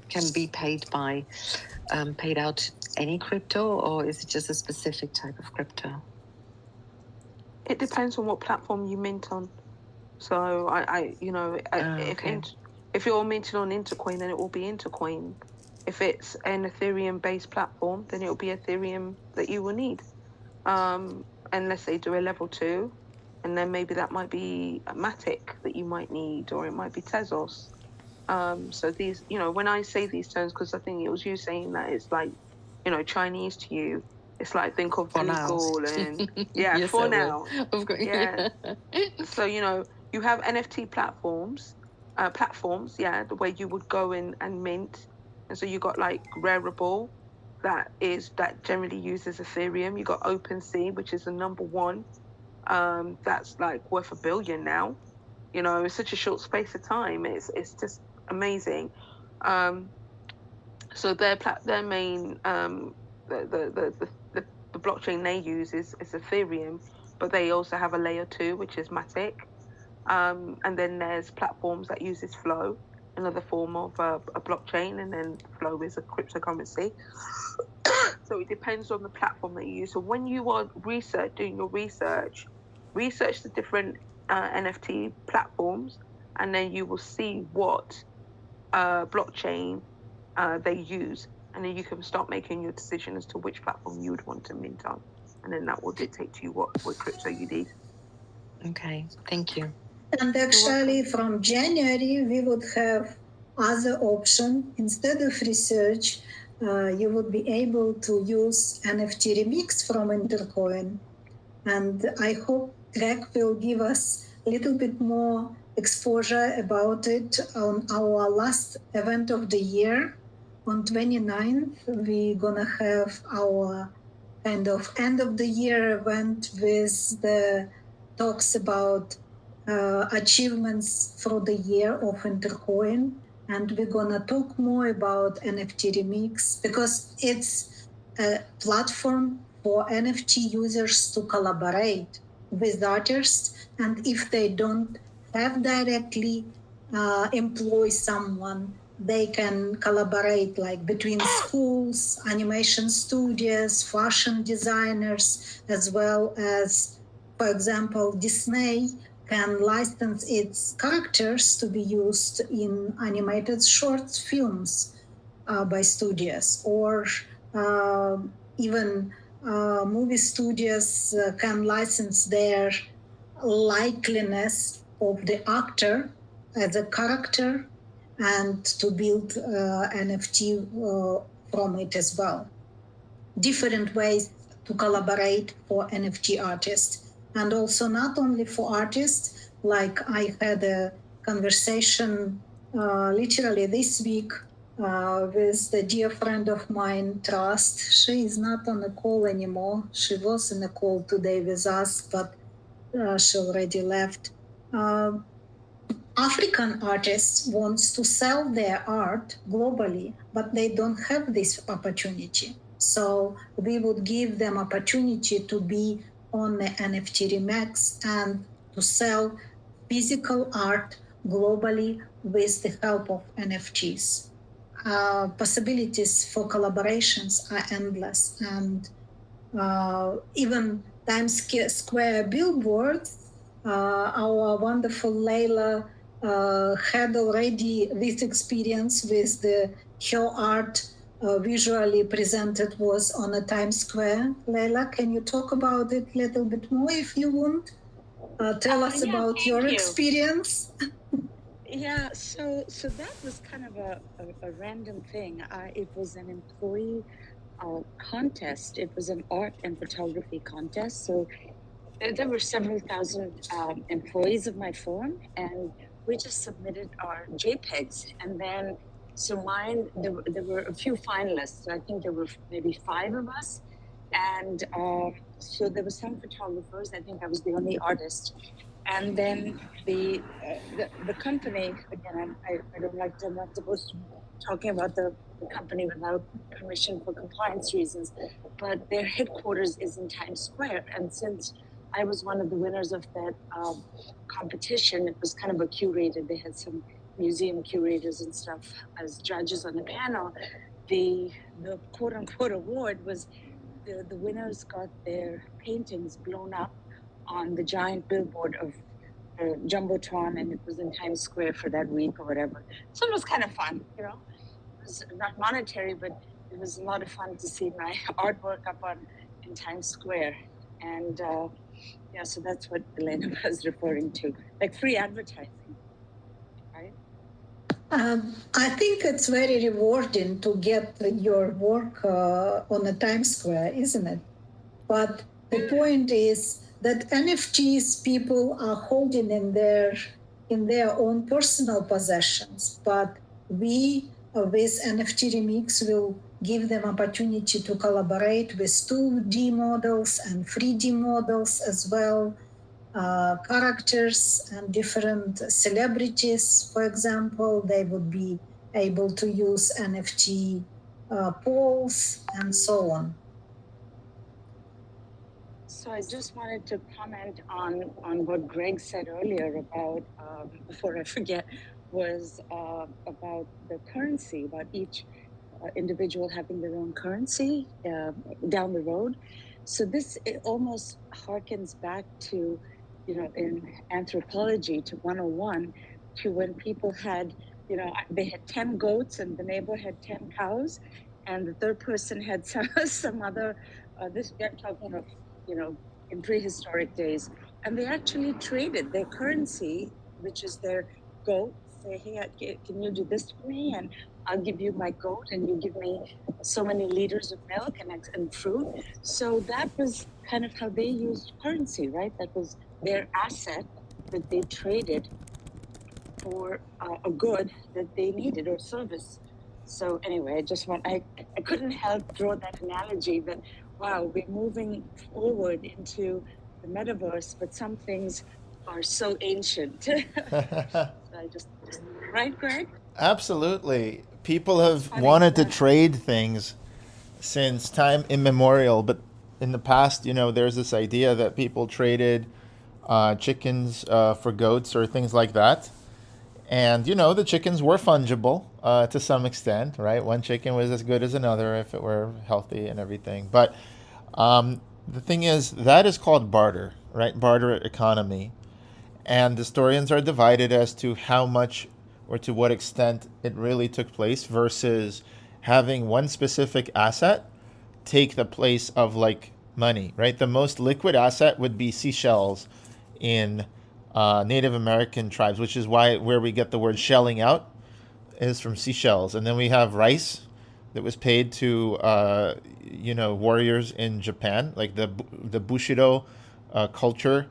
can be paid out any crypto, or is it just a specific type of crypto? It depends on what platform you mint on. So if you're minting on Intercoin, then it will be Intercoin. If it's an Ethereum-based platform, then it will be Ethereum that you will need. Unless they do a level 2, and then maybe that might be a Matic that you might need, or it might be Tezos. So these, when I say these terms, because I think it was you saying that it's like, Chinese to you. It's like, think of Google and yes, for now. Of course. Yeah. So, you have NFT platforms, where you would go in and mint. And so you got like Rarible, that generally uses Ethereum. You got OpenSea, which is the number one. That's like worth $1 billion now. In such a short space of time. It's just amazing. So their main the blockchain they use is Ethereum, but they also have a layer 2, which is Matic. And then there's platforms that uses Flow, another form of a blockchain, and then Flow is a cryptocurrency. So it depends on the platform that you use. So when you are doing your research the different NFT platforms, and then you will see what blockchain they use, and then you can start making your decision as to which platform you would want to mint on, and then that will dictate to you what crypto you need. Okay, thank you. And actually, from January, we would have other option. Instead of research, you would be able to use NFTremix from Intercoin. And I hope Greg will give us a little bit more exposure about it on our last event of the year. On 29th, we're gonna have our kind of end of the year event with the talks about achievements for the year of Intercoin. And we're gonna talk more about NFTremix because it's a platform for NFT users to collaborate with artists. And if they don't have directly employ someone, they can collaborate like between schools, animation studios, fashion designers, as well as, for example, Disney can license its characters to be used in animated short films by studios, or even movie studios can license their likeliness of the actor as a character and to build NFT from it as well. Different ways to collaborate for NFT artists. And also not only for artists, like I had a conversation literally this week with the dear friend of mine, Trust. She is not on the call anymore. She was in a call today with us, but she already left. African artists wants to sell their art globally, but they don't have this opportunity. So we would give them opportunity to be on the NFTremix and to sell physical art globally with the help of NFTs. Possibilities for collaborations are endless, and even Times Square billboards, our wonderful Leila had already this experience with her art visually presented was on a Times Square. Leila, can you talk about it a little bit more if you want? Tell us about your experience. Yeah, so that was kind of a random thing. It was an employee contest. It was an art and photography contest. So there were several thousand employees of my firm, and we just submitted our JPEGs. And then, so mine, there were a few finalists. I think there were maybe 5 of us. And so there were some photographers. I think I was the only artist. And then the company, again, I don't like to, I'm not supposed to be talking about the company without permission for compliance reasons, but their headquarters is in Times Square. And since I was one of the winners of that competition, it was kind of a curated, they had some museum curators and stuff as judges on the panel. The quote unquote award was the winners got their paintings blown up on the giant billboard of the Jumbotron, and it was in Times Square for that week or whatever. So it was kind of fun, you know. It was not monetary, but it was a lot of fun to see my artwork up in Times Square. And yeah, so that's what Elena was referring to, like free advertising, right? I think it's very rewarding to get your work on a Times Square, isn't it? But the point is that NFTs people are holding in their own personal possessions, but we with NFTremix will give them opportunity to collaborate with 2D models and 3D models as well, characters and different celebrities, for example. They would be able to use NFT polls and so on. So I just wanted to comment on what Greg said earlier about, before I forget, was about the currency, about each individual having their own currency down the road. So this, it almost harkens back to, you know, in anthropology, to 101, to when people had they had 10 goats and the neighbor had 10 cows, and the third person had some other, this they're talking of, in prehistoric days. And they actually traded their currency, which is their goat. Say, hey, can you do this for me? And I'll give you my goat, and you give me so many liters of milk and fruit. So that was kind of how they used currency, right? That was their asset that they traded for a good that they needed or service. So anyway, I couldn't help draw that analogy that, wow, we're moving forward into the metaverse, but some things are so ancient. So I just right, Greg? Absolutely. People have wanted to trade things since time immemorial, but in the past, there's this idea that people traded chickens for goats or things like that. And, the chickens were fungible to some extent, right? One chicken was as good as another if it were healthy and everything. But the thing is, that is called barter, right? Barter economy. And historians are divided as to how much or to what extent it really took place versus having one specific asset take the place of like money, right? The most liquid asset would be seashells in Native American tribes, which is where we get the word shelling out is from seashells. And then we have rice that was paid to warriors in Japan, like the Bushido culture,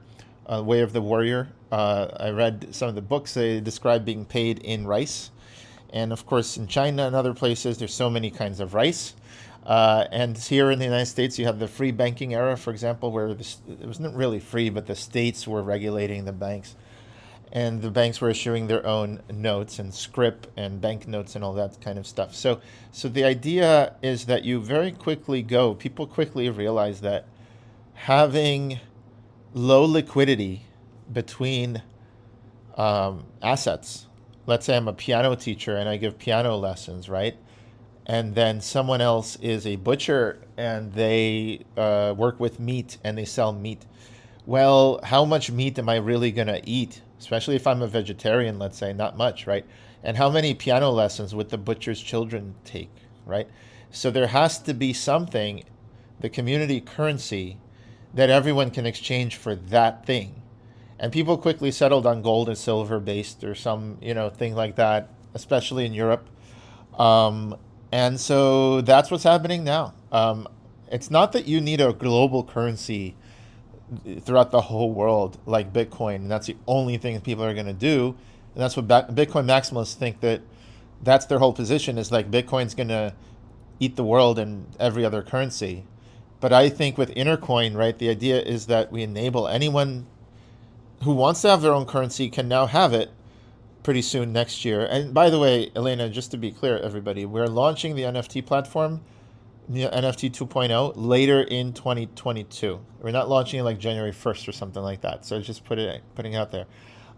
way of the warrior. I read some of the books. They describe being paid in rice. And of course, in China and other places, there's so many kinds of rice. And here in the United States, you have the free banking era, for example, where it wasn't really free, but the states were regulating the banks. And the banks were issuing their own notes and scrip and banknotes and all that kind of stuff. So the idea is that people quickly realize that having low liquidity between assets. Let's say I'm a piano teacher and I give piano lessons, right? And then someone else is a butcher and they work with meat and they sell meat. Well, how much meat am I really going to eat? Especially if I'm a vegetarian, let's say, not much, right? And how many piano lessons would the butcher's children take, right? So there has to be something, the community currency, that everyone can exchange for that thing. And people quickly settled on gold and silver based or some, thing like that, especially in Europe. And so that's what's happening now. It's not that you need a global currency throughout the whole world like Bitcoin, and that's the only thing that people are going to do. And that's what Bitcoin maximalists think, that's their whole position, is like Bitcoin's going to eat the world and every other currency. But I think with Intercoin, right, the idea is that we enable anyone who wants to have their own currency can now have it pretty soon next year. And by the way, Elena, just to be clear, everybody, we're launching the NFT platform, the NFT 2.0, later in 2022. We're not launching it like January 1st or something like that. So just putting it out there.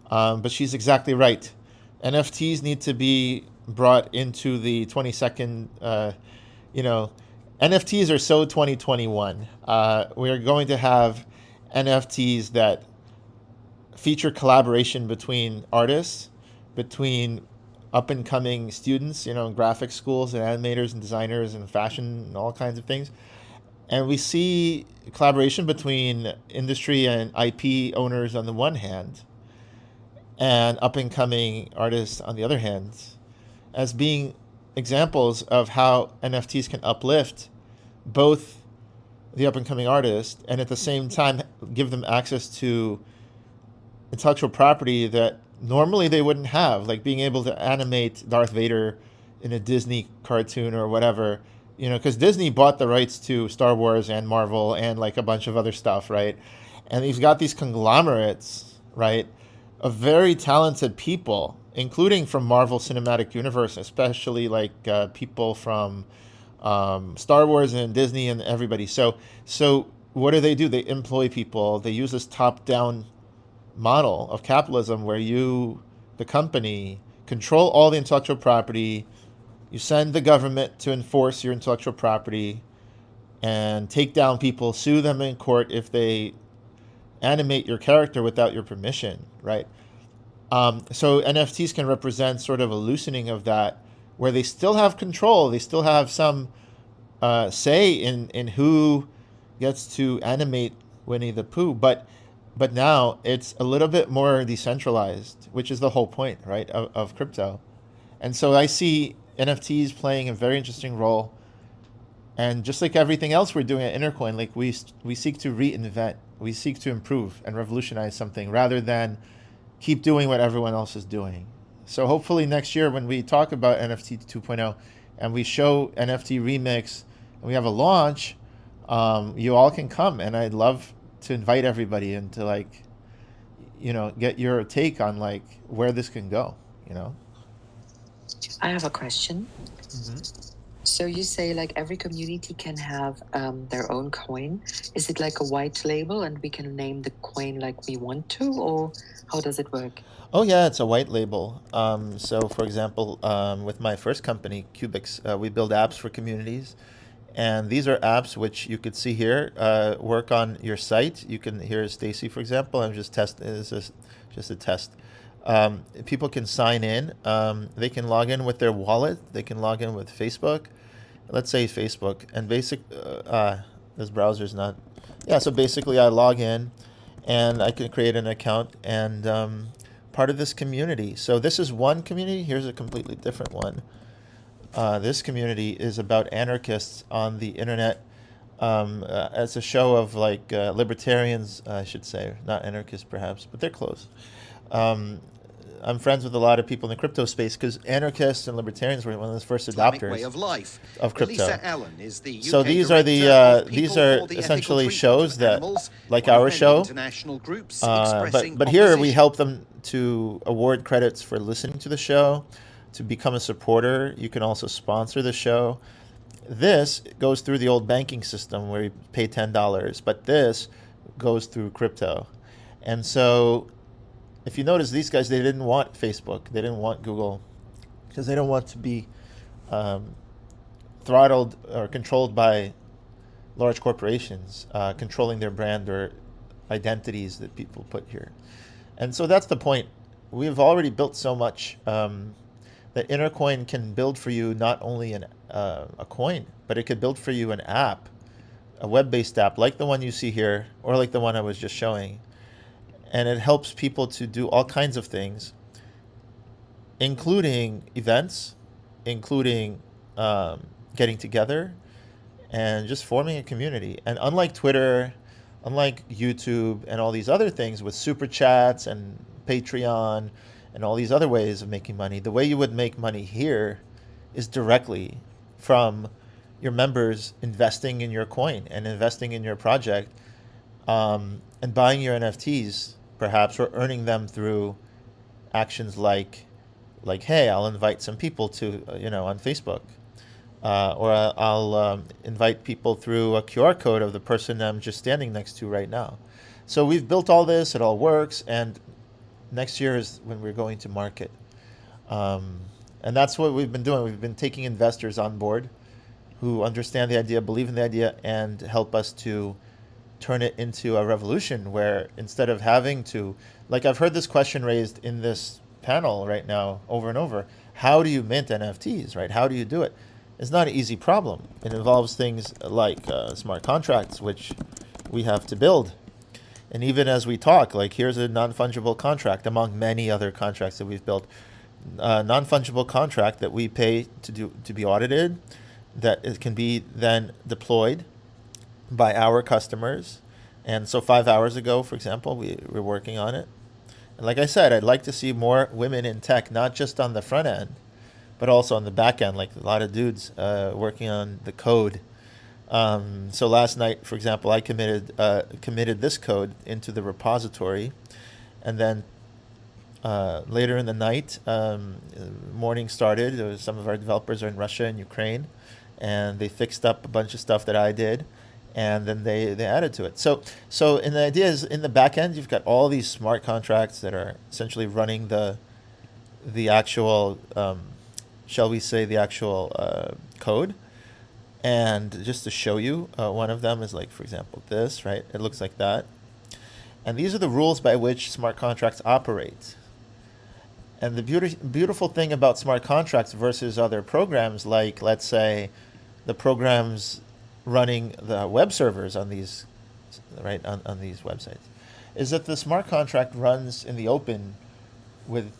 But she's exactly right. NFTs need to be brought into the 22nd, NFTs are so 2021. We're going to have NFTs that feature collaboration between artists, between up-and-coming students, graphic schools and animators and designers and fashion and all kinds of things. And we see collaboration between industry and IP owners on the one hand and up-and-coming artists on the other hand as being examples of how NFTs can uplift both the up-and-coming artist and at the same time give them access to intellectual property that normally they wouldn't have, like being able to animate Darth Vader in a Disney cartoon or whatever, because Disney bought the rights to Star Wars and Marvel and like a bunch of other stuff, right? And you've got these conglomerates, right, of very talented people, including from Marvel Cinematic Universe, especially like people from Star Wars and Disney and everybody. So what do? They employ people. They use this top-down model of capitalism where you, the company, control all the intellectual property. You send the government to enforce your intellectual property and take down people, sue them in court if they animate your character without your permission, right? So NFTs can represent sort of a loosening of that, where they still have control, they still have some say in who gets to animate Winnie the Pooh, but now it's a little bit more decentralized, which is the whole point, right, of crypto. And so I see NFTs playing a very interesting role. And just like everything else we're doing at Intercoin, like we seek to reinvent, we seek to improve and revolutionize something rather than keep doing what everyone else is doing. So hopefully next year when we talk about NFT 2.0 and we show NFT Remix and we have a launch, you all can come, and I'd love to invite everybody and to, like, get your take on like where this can go. I have a question. Mm-hmm. So you say like every community can have their own coin. Is it like a white label and we can name the coin like we want to, or how does it work? Oh yeah, it's a white label. So for example, with my first company, Cubics, we build apps for communities, and these are apps which you could see here work on your site. You can hear Stacy, for example. I'm just testing. This is just a test. People can sign in. They can log in with their wallet. They can log in with Facebook. Let's say Facebook, and this browser's not. Yeah, so basically I log in, and I can create an account and part of this community. So this is one community. Here's a completely different one. This community is about anarchists on the internet. It's a show of like libertarians, I should say, not anarchists perhaps, but they're close. I'm friends with a lot of people in the crypto space because anarchists and libertarians were one of the first adopters way of life. of crypto. Elisa Allen is the So UK these are director of these People are for the essentially Ethical shows Treatment of that, Animals, like one of our many show, international groups but expressing here we opposition. help them to award credits for listening to the show, to become a supporter. You can also sponsor the show. This goes through the old banking system where you pay $10, but this goes through crypto. And so if you notice, these guys, they didn't want Facebook, they didn't want Google, because they don't want to be throttled or controlled by large corporations controlling their brand or identities that people put here. And so that's the point. We've already built so much that Intercoin can build for you not only a coin, but it could build for you an app, a web-based app like the one you see here, or like the one I was just showing. And it helps people to do all kinds of things, including events, including getting together, and just forming a community. And unlike Twitter, unlike YouTube, and all these other things with super chats and Patreon and all these other ways of making money, the way you would make money here is directly from your members investing in your coin and investing in your project, and buying your NFTs, perhaps, or earning them through actions like hey, I'll invite some people to on Facebook, or I'll invite people through a QR code of the person I'm just standing next to right now. So we've built all this, it all works, and next year is when we're going to market. And that's what we've been doing. We've been taking investors on board who understand the idea, believe in the idea, and help us to turn it into a revolution where instead of having to, like I've heard this question raised in this panel right now over and over, how do you mint NFTs, right? How do you do it? It's not an easy problem. It involves things like smart contracts, which we have to build. And even as we talk, like here's a non-fungible contract among many other contracts that we've built. Non-fungible contract that we pay to be audited, that it can be then deployed by our customers. And so 5 hours ago, for example, we were working on it. And like I said, I'd like to see more women in tech, not just on the front end, but also on the back end, like a lot of dudes working on the code. So last night, for example, I committed this code into the repository, and then later in the night, morning started. Some of our developers are in Russia and Ukraine, and they fixed up a bunch of stuff that I did, and then they added to it. So and the idea is in the back end, you've got all these smart contracts that are essentially running the actual, shall we say, the actual code. And just to show you, one of them is like, for example, this, right? It looks like that. And these are the rules by which smart contracts operate. And the beautiful thing about smart contracts versus other programs, like let's say the programs running the web servers on these, right, on these websites, is that the smart contract runs in the open with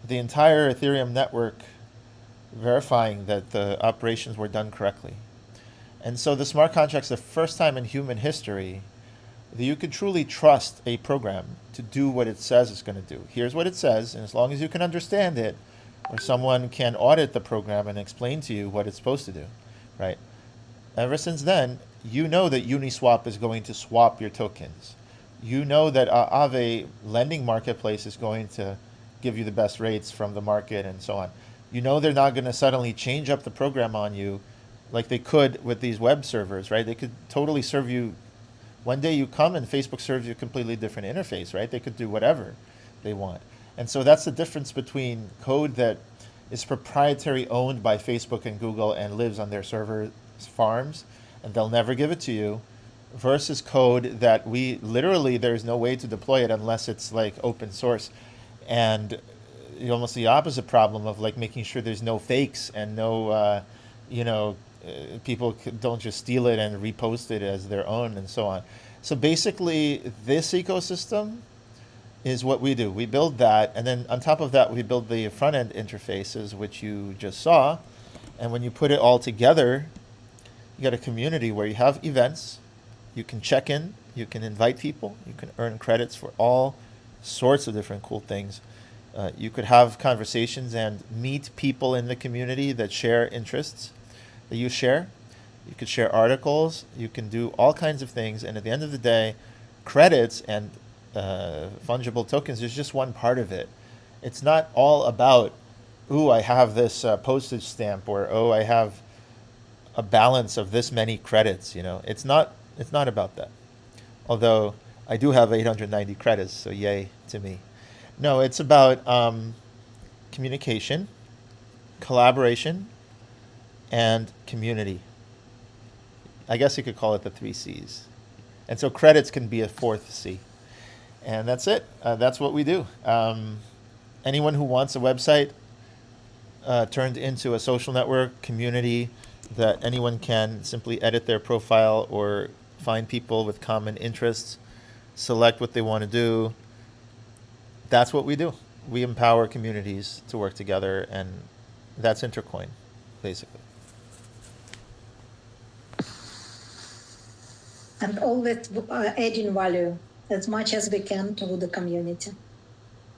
the entire Ethereum network verifying that the operations were done correctly. And so the smart contract's the first time in human history that you could truly trust a program to do what it says it's going to do. Here's what it says, and as long as you can understand it, or someone can audit the program and explain to you what it's supposed to do, right? Ever since then, you know that Uniswap is going to swap your tokens. You know that Aave lending marketplace is going to give you the best rates from the market and so on. You know they're not going to suddenly change up the program on you like they could with these web servers, right? They could totally serve you. One day you come and Facebook serves you a completely different interface, right? They could do whatever they want. And so that's the difference between code that is proprietary, owned by Facebook and Google and lives on their server farms, and they'll never give it to you, versus code that we literally, there's no way to deploy it unless it's like open source. And almost the opposite problem of like making sure there's no fakes and no, people don't just steal it and repost it as their own and so on. So basically, this ecosystem is what we do. We build that, and then on top of that, we build the front-end interfaces, which you just saw. And when you put it all together, you got a community where you have events, you can check in, you can invite people, you can earn credits for all sorts of different cool things. You could have conversations and meet people in the community that share interests that you share. You could share articles, you can do all kinds of things, and at the end of the day, credits and fungible tokens is just one part of it. It's not all about, ooh, I have this postage stamp, or oh, I have a balance of this many credits. It's not about that. Although I do have 890 credits, so yay to me. No, it's about communication, collaboration, and community. I guess you could call it the 3 C's. And so credits can be a 4th C. And that's it. That's what we do. Anyone who wants a website turned into a social network community that anyone can simply edit their profile or find people with common interests, select what they want to do. That's what we do. We empower communities to work together, and that's Intercoin, basically. And always adding value as much as we can to the community.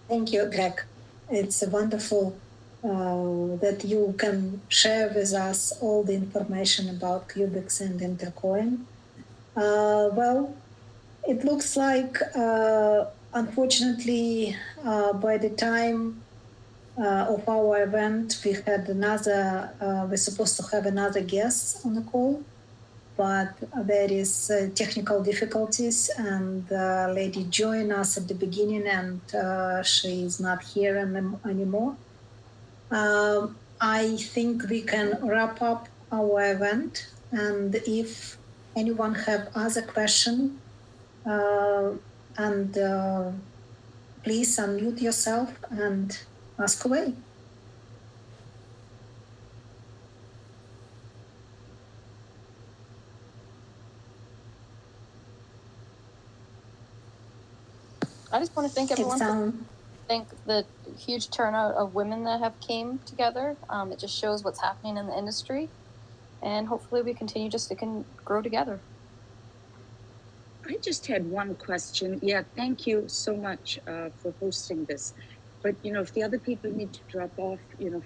Thank you, Greg. It's wonderful that you can share with us all the information about Cubics and Intercoin. Well, it looks like, unfortunately, by the time of our event, we're supposed to have another guest on the call, but there is technical difficulties, and lady joined us at the beginning, and she is not here anymore. I think we can wrap up our event, and if anyone have other question, and please unmute yourself and ask away. I just want to thank everyone. Thank the huge turnout of women that have came together. It just shows what's happening in the industry, and hopefully we continue just to grow together. I just had one question. Yeah, thank you so much for hosting this. But, if the other people need to drop off,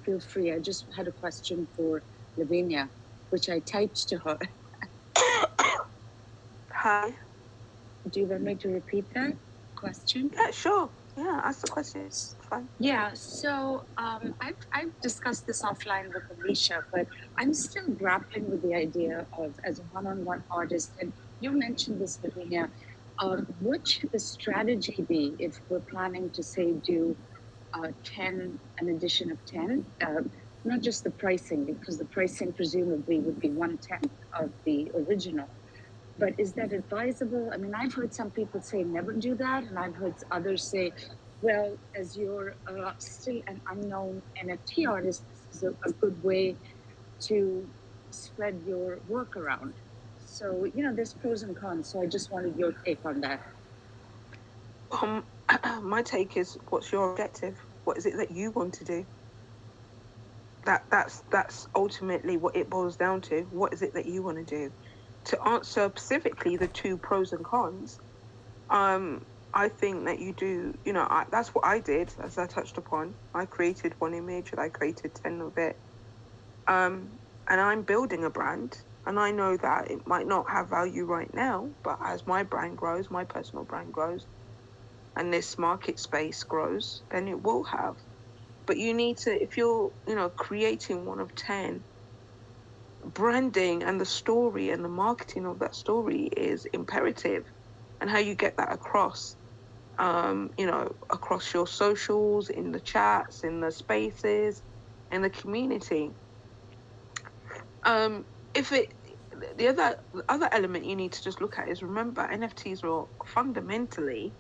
feel free. I just had a question for Levinia, which I typed to her. Hi. Do you want me to repeat that question? Yeah, sure. Yeah, ask the question. It's fine. Yeah, so I've discussed this offline with Alicia, but I'm still grappling with the idea of, as a one-on-one artist, and you mentioned this, Levinia, what should the strategy be if we're planning to, say, do 10, an edition of 10? Not just the pricing, because the pricing presumably would be 1/10 of the original. But is that advisable? I mean, I've heard some people say never do that, and I've heard others say well, as you're still an unknown NFT artist, this is a good way to spread your work around. So, there's pros and cons. So I just wanted your take on that. My take is, what's your objective? What is it that you want to do? That's ultimately what it boils down to. What is it that you want to do? To answer specifically the two pros and cons, I think that you do, that's what I did, as I touched upon. I created one image and I created 10 of it. And I'm building a brand, and I know that it might not have value right now, but as my brand grows, my personal brand grows, and this market space grows, then it will have. But you need to, if you're, creating one of 10, branding and the story and the marketing of that story is imperative, and how you get that across, across your socials, in the chats, in the spaces, in the community. The other element you need to just look at is, remember, NFTs are fundamentally,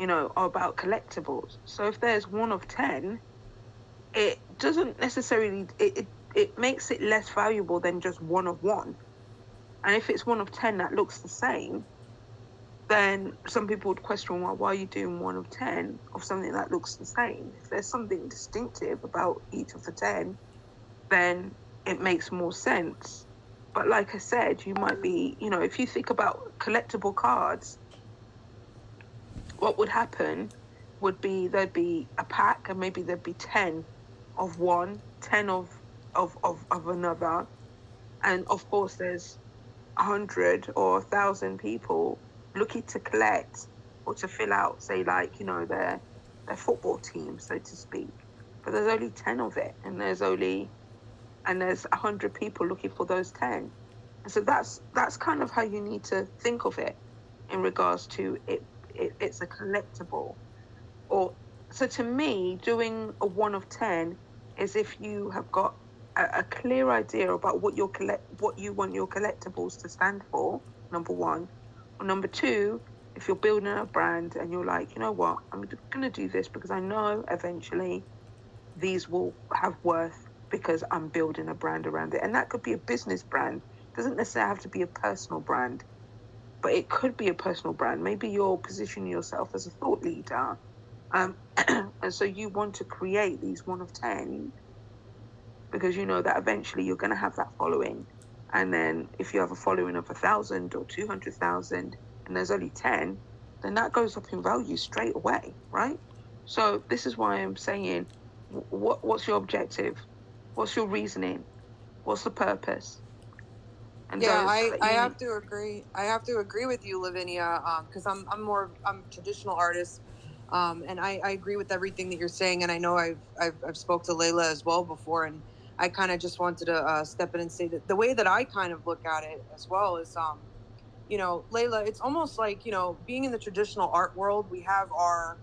are about collectibles. So if there's one of 10, it doesn't necessarily, it makes it less valuable than just one of one. And if it's one of 10 that looks the same, then some people would question, well, why are you doing one of 10 of something that looks the same? If there's something distinctive about each of the 10, then it makes more sense. But like I said, you might be, if you think about collectible cards, what would happen would be there'd be a pack, and maybe there'd be 10 of one, 10 of another. And of course, there's 100 or 1,000 people looking to collect or to fill out, say, like, their football team, so to speak. But there's only 10 of it, and there's 100 people looking for those 10. And so that's kind of how you need to think of it in regards to it's a collectible. Or so to me, doing a one of 10 is if you have got a clear idea about what you want your collectibles to stand for, number one. Or number two, if you're building a brand and you're like, you know what, I'm going to do this because I know eventually these will have worth, because I'm building a brand around it. And that could be a business brand. It doesn't necessarily have to be a personal brand, but it could be a personal brand. Maybe you're positioning yourself as a thought leader. And so you want to create these one of 10 because you know that eventually you're going to have that following. And then if you have a following of 1,000 or 200,000 and there's only 10, then that goes up in value straight away, right? So this is why I'm saying, what's your objective? What's your reasoning? What's the purpose? And yeah, I have to agree. I have to agree with you, Levinia, because I'm a traditional artist, and I agree with everything that you're saying. And I know I've spoke to Leila as well before, and I kind of just wanted to step in and say that the way that I kind of look at it as well is, Leila, it's almost like, being in the traditional art world, we have our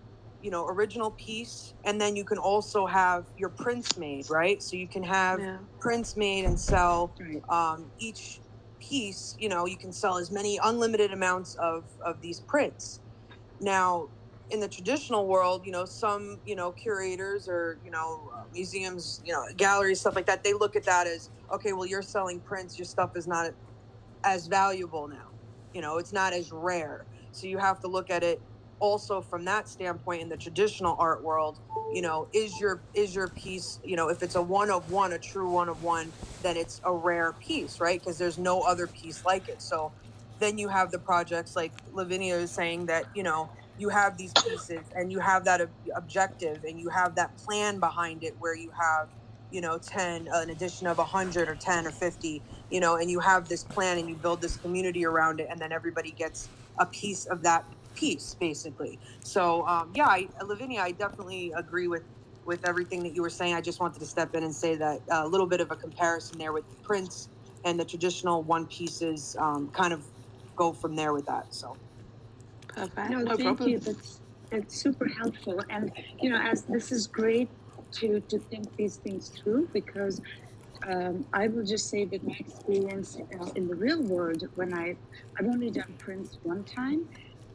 original piece, and then you can also have your prints made, right? So you can have prints made and sell each piece. You can sell as many unlimited amounts of these prints. Now, in the traditional world, some curators or museums, galleries, stuff like that, they look at that as, okay, well, you're selling prints, your stuff is not as valuable now, it's not as rare. So you have to look at it also from that standpoint. In the traditional art world, is your piece, if it's a one of one, a true one of one, then it's a rare piece, right? Because there's no other piece like it. So then you have the projects like Levinia is saying, that you have these pieces and you have that objective and you have that plan behind it, where you have 10, an addition of 100 or 10 or 50, and you have this plan and you build this community around it, and then everybody gets a piece of that piece, basically. So Lavinia, I definitely agree with everything that you were saying. I just wanted to step in and say that a little bit of a comparison there with the prints and the traditional one pieces, kind of go from there with that. So perfect. No, thank you. That's super helpful. And as this is great to think these things through, because I will just say that my experience in the real world, when I've only done prints one time,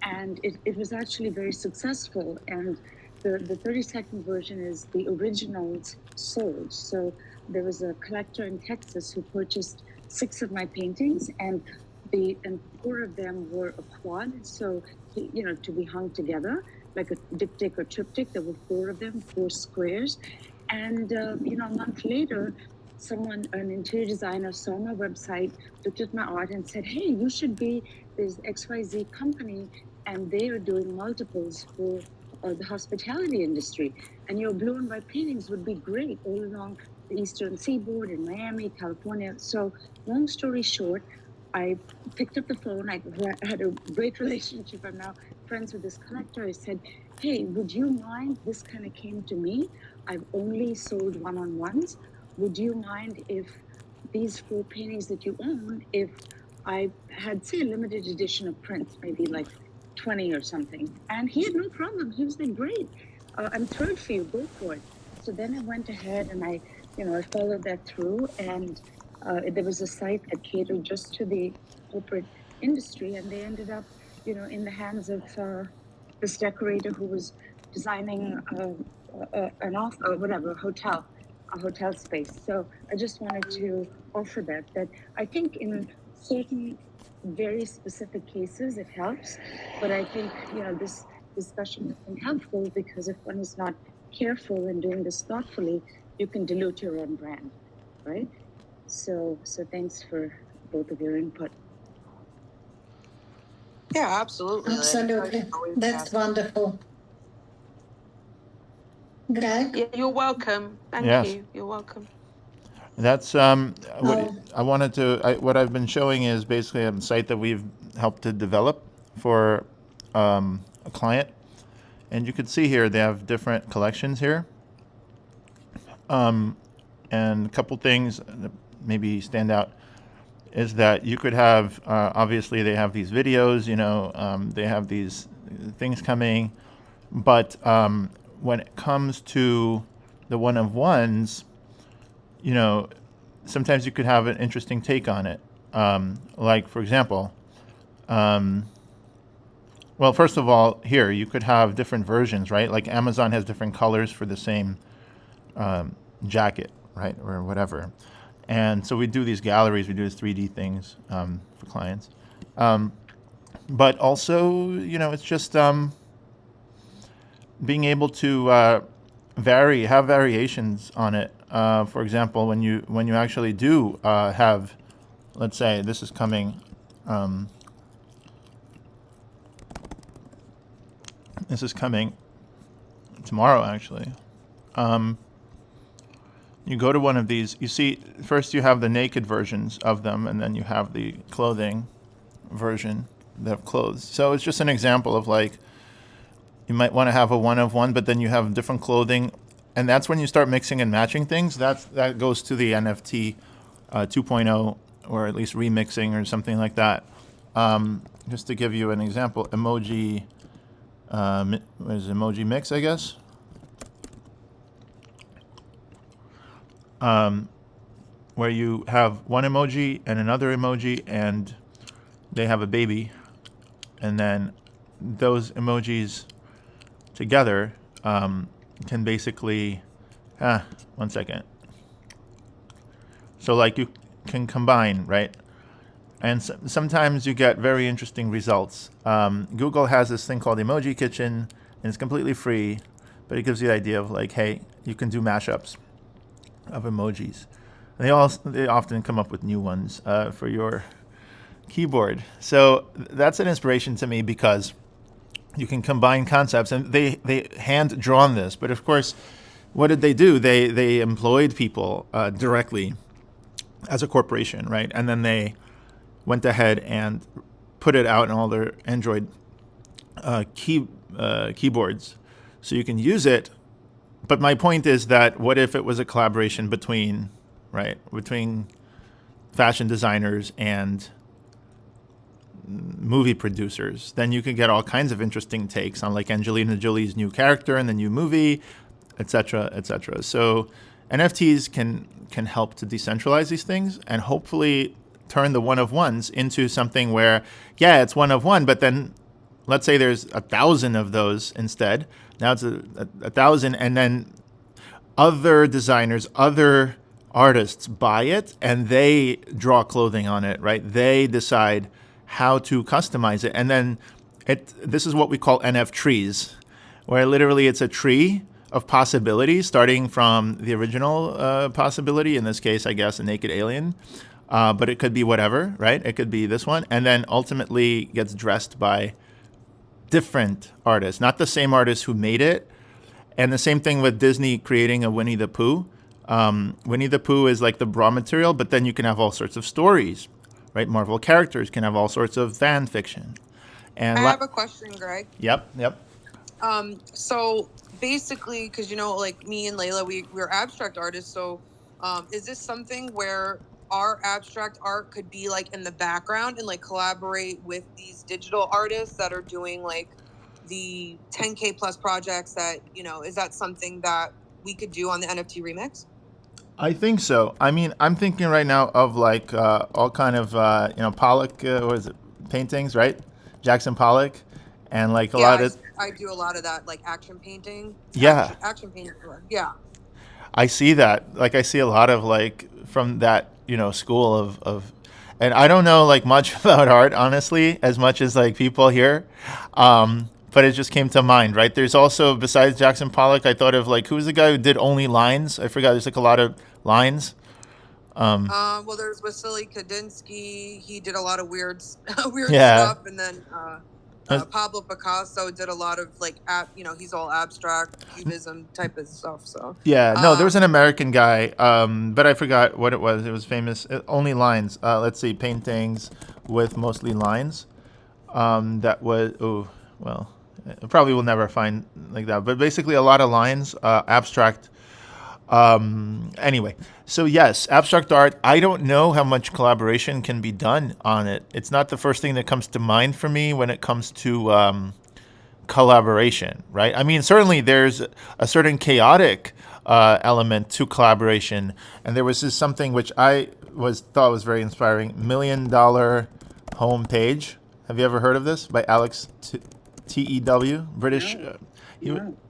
and it was actually very successful. And the 30-second version is the originals sold. So there was a collector in Texas who purchased 6 of my paintings, and 4 of them were a quad. So to be hung together like a diptych or triptych. There were 4 of them, 4 squares. And a month later, an interior designer, saw my website, looked at my art, and said, "Hey, you should be this XYZ company, and they are doing multiples for the hospitality industry, and your blue and white paintings would be great all along the Eastern Seaboard in Miami, California." So, long story short, I picked up the phone. I had a great relationship. I'm now friends with this collector. I said, "Hey, would you mind? This kind of came to me. I've only sold one-on-ones. Would you mind if these 4 paintings that you own, if I had, say, a limited edition of prints, maybe like 20 or something?" And he had no problem. He was like, "Great, I'm thrilled for you. Go for it." So then I went ahead and I followed that through, and there was a site that catered just to the corporate industry, and they ended up, in the hands of this decorator who was designing a hotel space. So I just wanted to offer that I think in certain very specific cases it helps, but I think this discussion has been helpful because if one is not careful and doing this thoughtfully, you can dilute your own brand, right? So thanks for both of your input. Yeah, absolutely. Absolutely. That's wonderful. Greg? Yeah, you're welcome. Thank Yes. you. You're welcome. That's what I've been showing is basically a site that we've helped to develop for a client, and you can see here they have different collections here, and a couple things that maybe stand out is that you could have obviously they have these videos, they have these things coming, but when it comes to the one-of-ones, sometimes you could have an interesting take on it. Like, for example, well, first of all, here, you could have different versions, right? Like Amazon has different colors for the same jacket, right? Or whatever. And so we do these galleries, we do these 3D things for clients. But also, it's just being able to have variations on it. For example, when you actually do have, let's say this is coming, tomorrow actually. You go to one of these, you see, first you have the naked versions of them, and then you have the clothing version of clothes. So it's just an example of like, you might want to have a one-of-one, but then you have different clothing. And that's when you start mixing and matching things. That goes to the NFT 2.0, or at least remixing or something like that. Just to give you an example, emoji mix, I guess. Where you have one emoji and another emoji, and they have a baby, and then those emojis together can basically, one second. So like you can combine, right? And sometimes you get very interesting results. Google has this thing called Emoji Kitchen, and it's completely free, but it gives you the idea of like, hey, you can do mashups of emojis. They often come up with new ones for your keyboard. That's an inspiration to me because you can combine concepts, and they hand drawn this. But of course, what did they do? They employed people directly as a corporation, right? And then they went ahead and put it out in all their Android keyboards, so you can use it. But my point is that what if it was a collaboration between fashion designers and movie producers? Then you could get all kinds of interesting takes on like Angelina Jolie's new character and the new movie, etc., etc. So NFTs can help to decentralize these things and hopefully turn the one-of-ones into something where, yeah, it's one-of-one, but then let's say there's 1,000 of those instead. Now it's a 1,000, and then other designers, other artists buy it, and they draw clothing on it, right? They decide how to customize it, and then this is what we call NFTs, where literally it's a tree of possibilities, starting from the original possibility. In this case, I guess a naked alien, but it could be whatever, right? It could be this one, and then ultimately gets dressed by different artists, not the same artist who made it. And the same thing with Disney creating a Winnie the Pooh. Winnie the Pooh is like the raw material, but then you can have all sorts of stories, right? Marvel characters can have all sorts of fan fiction. And I have a question, Greg. Yep. So basically, because like me and Leila, we're abstract artists. So is this something where our abstract art could be like in the background and like collaborate with these digital artists that are doing like the 10K plus projects that, is that something that we could do on the NFT Remix? I think so. I mean, I'm thinking right now of like all kind of, Pollock, what is it, paintings, right? Jackson Pollock. And like a lot of... I do a lot of that, like action painting. Yeah. Action painting. Yeah. I see that. Like I see a lot of like from that, school of and I don't know like much about art, honestly, as much as like people here. But it just came to mind, right? There's also, besides Jackson Pollock, I thought of like, who's the guy who did only lines? I forgot. There's like a lot of lines. Well, there's Vasily Kandinsky. He did a lot of weird Yeah. stuff. And then Pablo Picasso did a lot of like, he's all abstract cubism type of stuff. So Yeah, no, there was an American guy, but I forgot what it was. It was famous. Only lines. Let's see, paintings with mostly lines. That was, probably will never find like that. But basically a lot of lines, abstract. Anyway, so yes, abstract art. I don't know how much collaboration can be done on it. It's not the first thing that comes to mind for me when it comes to collaboration, right? I mean, certainly there's a certain chaotic element to collaboration, and there was just something which I thought was very inspiring. $1 Million Homepage. Have you ever heard of this? By Alex TEW, British.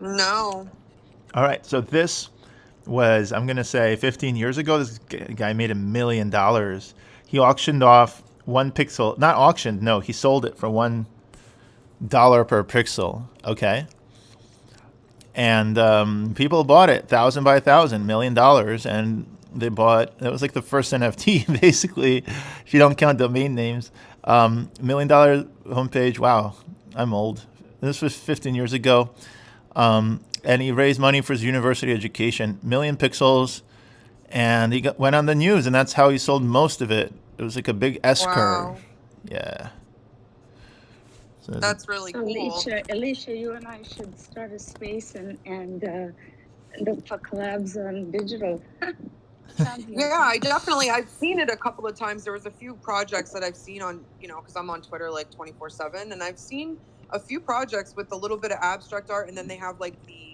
no. All right, so this was, I'm going to say 15 years ago, this guy made $1 million. He auctioned off one pixel, not auctioned, no, he sold it for $1 per pixel, okay? And people bought it, 1,000 by 1,000, $1 million, and they bought, that was like the first NFT, basically, if you don't count domain names. $1 million homepage, wow, I'm old. This was 15 years ago. And he raised money for his university education, million pixels, and he went on the news, and that's how he sold most of it. It was like a big S curve. Yeah. So That's really So cool. Alicia, you and I should start a space and look for collabs on digital. Sounds like I've seen it a couple of times. There was a few projects that I've seen on, because I'm on Twitter like 24/7, and I've seen a few projects with a little bit of abstract art, and then they have like the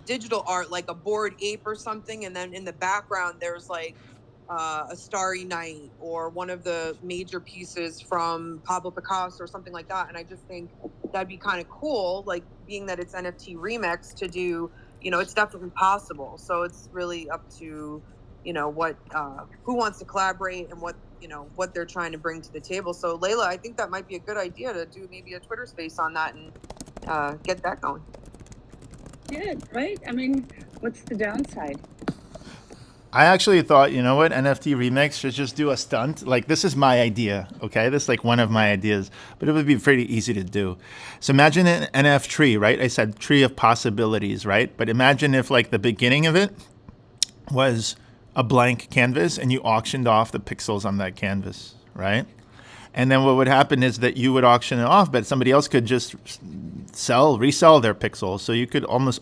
digital art, like a bored ape or something, and then in the background there's like a Starry Night or one of the major pieces from Pablo Picasso or something like that. And I just think that'd be kind of cool, like being that it's NFT Remix, to do, it's definitely possible. So it's really up to, what who wants to collaborate and what they're trying to bring to the table. So Leila, I think that might be a good idea to do maybe a Twitter space on that and get that going. Yeah, right? I mean, what's the downside? I actually thought, NFT Remix should just do a stunt. Like, this is my idea, okay? This is like one of my ideas, but it would be pretty easy to do. So imagine an NF tree, right? I said tree of possibilities, right? But imagine if like the beginning of it was a blank canvas and you auctioned off the pixels on that canvas, right? And then what would happen is that you would auction it off, but somebody else could just resell their pixels. So you could almost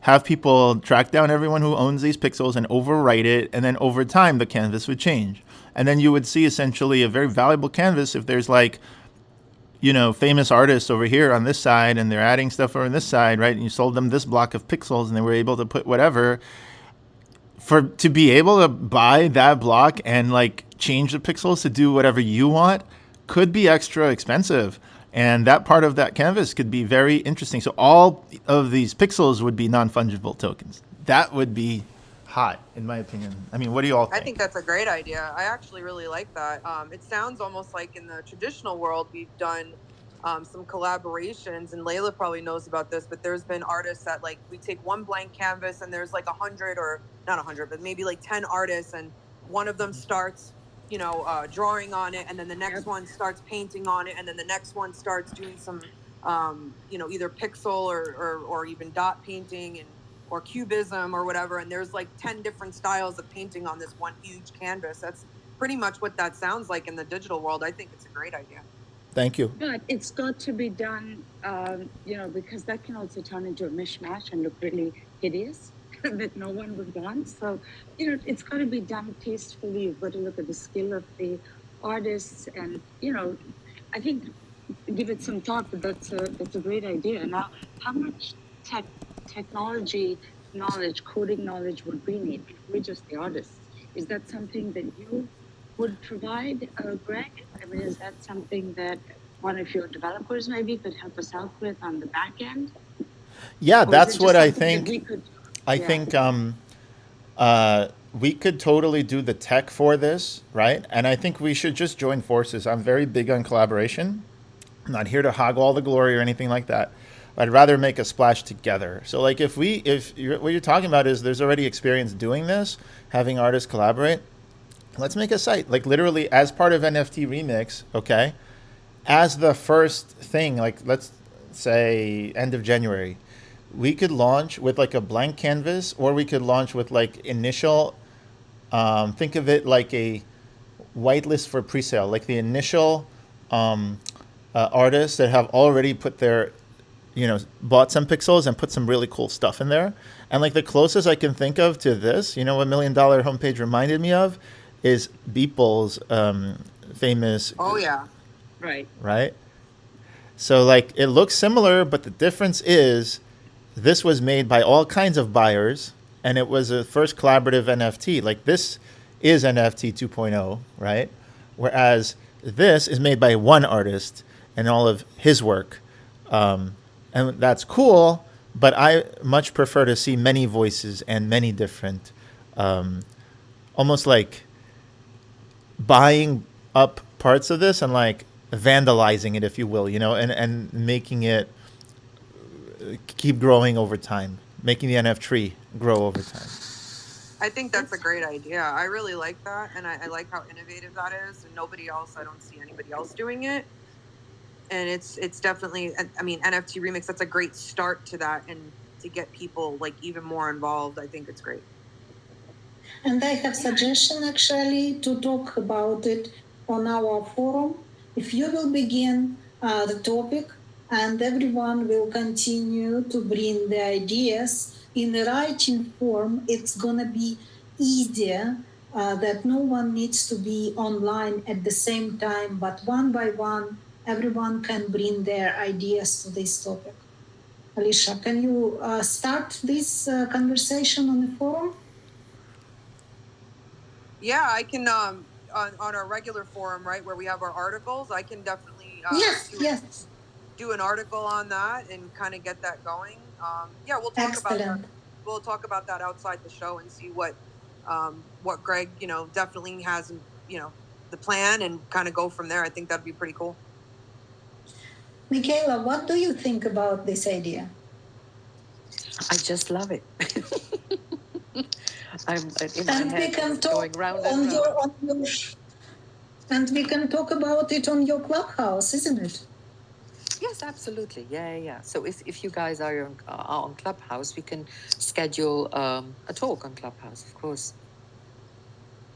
have people track down everyone who owns these pixels and overwrite it. And then over time, the canvas would change. And then you would see essentially a very valuable canvas if there's like, famous artists over here on this side and they're adding stuff over on this side, right? And you sold them this block of pixels and they were able to put whatever. To be able to buy that block and like change the pixels to do whatever you want could be extra expensive. And that part of that canvas could be very interesting. So all of these pixels would be non-fungible tokens. That would be hot, in my opinion. I mean, what do you all think? I think that's a great idea. I actually really like that. It sounds almost like in the traditional world, we've done some collaborations, and Leila probably knows about this, but there's been artists that like, we take one blank canvas and there's like 100 or not 100, but maybe like 10 artists, and one of them starts, drawing on it, and then the next one starts painting on it, and then the next one starts doing some, either pixel or even dot painting or cubism or whatever. And there's like 10 different styles of painting on this one huge canvas. That's pretty much what that sounds like in the digital world. I think it's a great idea. Thank you. But it's got to be done, because that can also turn into a mishmash and look really hideous that no one would want. So, it's got to be done tastefully. You've got to look at the skill of the artists, and I think give it some thought. But that's a great idea. Now, how much technology knowledge, coding knowledge would we need? We're just the artists. Is that something that you would provide, Greg? I mean, is that something that one of your developers maybe could help us out with on the back end? Yeah, Or that's what I think. think. I think we could totally do the tech for this, right? And I think we should just join forces. I'm very big on collaboration. I'm not here to hog all the glory or anything like that. I'd rather make a splash together. So like what you're talking about is there's already experience doing this, having artists collaborate. Let's make a site, like literally as part of NFTremix, okay? As the first thing, like let's say end of January, we could launch with like a blank canvas, or we could launch with like initial, think of it like a whitelist for pre-sale, like the initial artists that have already put their, bought some pixels and put some really cool stuff in there. And like the closest I can think of to this, what $1 Million homepage reminded me of is Beeple's famous. Oh yeah. Right. So like it looks similar, but the difference is this was made by all kinds of buyers, and it was a first collaborative NFT. Like this is NFT 2.0, right? Whereas this is made by one artist and all of his work. And that's cool, but I much prefer to see many voices and many different, almost like buying up parts of this and like vandalizing it, if you will, and making it keep growing over time, making the NF tree grow over time. I think that's a great idea. I really like that, and I like how innovative that is, and I don't see anybody else doing it. And it's definitely, I mean, NFTremix, that's a great start to that, and to get people like even more involved. I think it's great. And I have suggestion actually to talk about it on our forum. If you will begin the topic, and everyone will continue to bring the ideas in the writing form, it's gonna be easier that no one needs to be online at the same time, but one by one, everyone can bring their ideas to this topic. Alicia, can you start this conversation on the forum? Yeah, I can, on our regular forum, right, where we have our articles, I can definitely Yes. do an article on that and kind of get that going. We'll talk about that. We'll talk about that outside the show and see what Greg, definitely has, the plan, and kind of go from there. I think that'd be pretty cool. Michaela, what do you think about this idea? I just love it. And we can talk we can talk about it on your Clubhouse, isn't it? Yes, absolutely. Yeah. So if you guys are on Clubhouse, we can schedule a talk on Clubhouse, of course.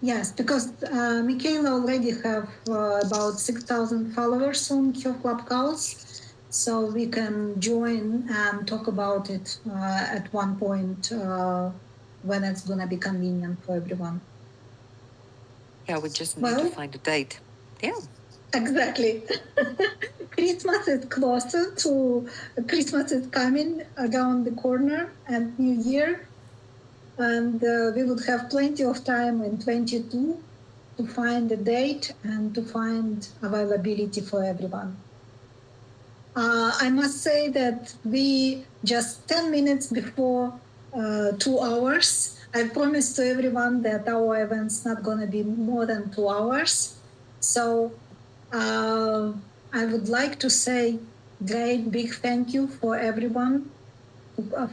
Yes, because Michaela already have about 6,000 followers on her Clubhouse, so we can join and talk about it at one point when it's going to be convenient for everyone. Yeah, we just need to find a date. Yeah. Exactly. Christmas is coming around the corner, and New Year. And we would have plenty of time in 22 to find a date and to find availability for everyone. I must say that we just 10 minutes before 2 hours. I promised to everyone that our event's not going to be more than 2 hours. So I would like to say great big thank you for everyone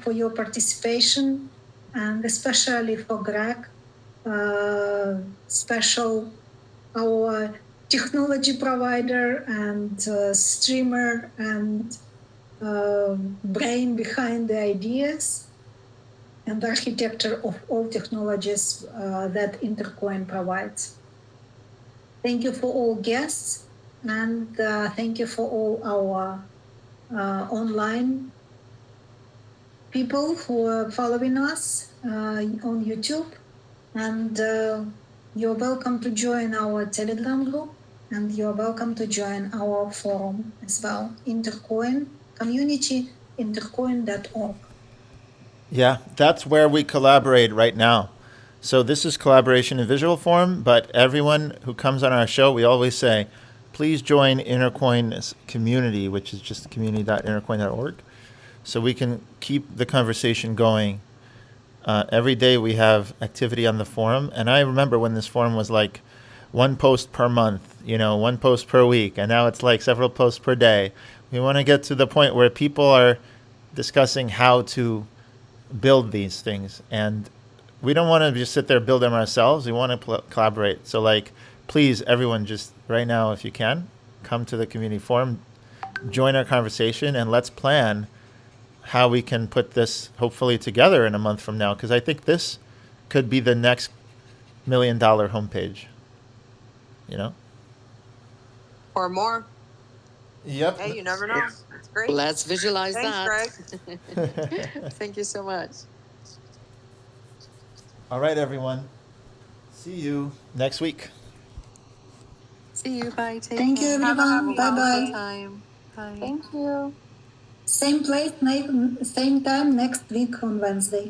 for your participation, and especially for Greg, special our technology provider and streamer and brain behind the ideas and architecture of all technologies that Intercoin provides. Thank you for all guests, and thank you for all our online people who are following us on YouTube. And you're welcome to join our Telegram group, and you're welcome to join our forum as well, Intercoin community, intercoin.org. Yeah, that's where we collaborate right now. So this is collaboration in visual form, but everyone who comes on our show, we always say, please join Intercoin's community, which is just community.intercoin.org, so we can keep the conversation going. Every day we have activity on the forum, and I remember when this forum was like one post per month, one post per week, and now it's like several posts per day. We want to get to the point where people are discussing how to build these things, and we don't want to just sit there and build them ourselves. We want to collaborate. So please, everyone, just right now, if you can, come to the community forum, join our conversation, and let's plan how we can put this hopefully together in a month from now, because I think this could be the next $1 million homepage. Or more. Yep. Hey, you never know. It's great. Let's visualize Thanks, that. Greg. Thank you so much. All right, everyone. See you next week. See you. Bye. Thank you, everyone. Bye-bye. Time. Bye. Thank you. Same place, same time next week on Wednesday.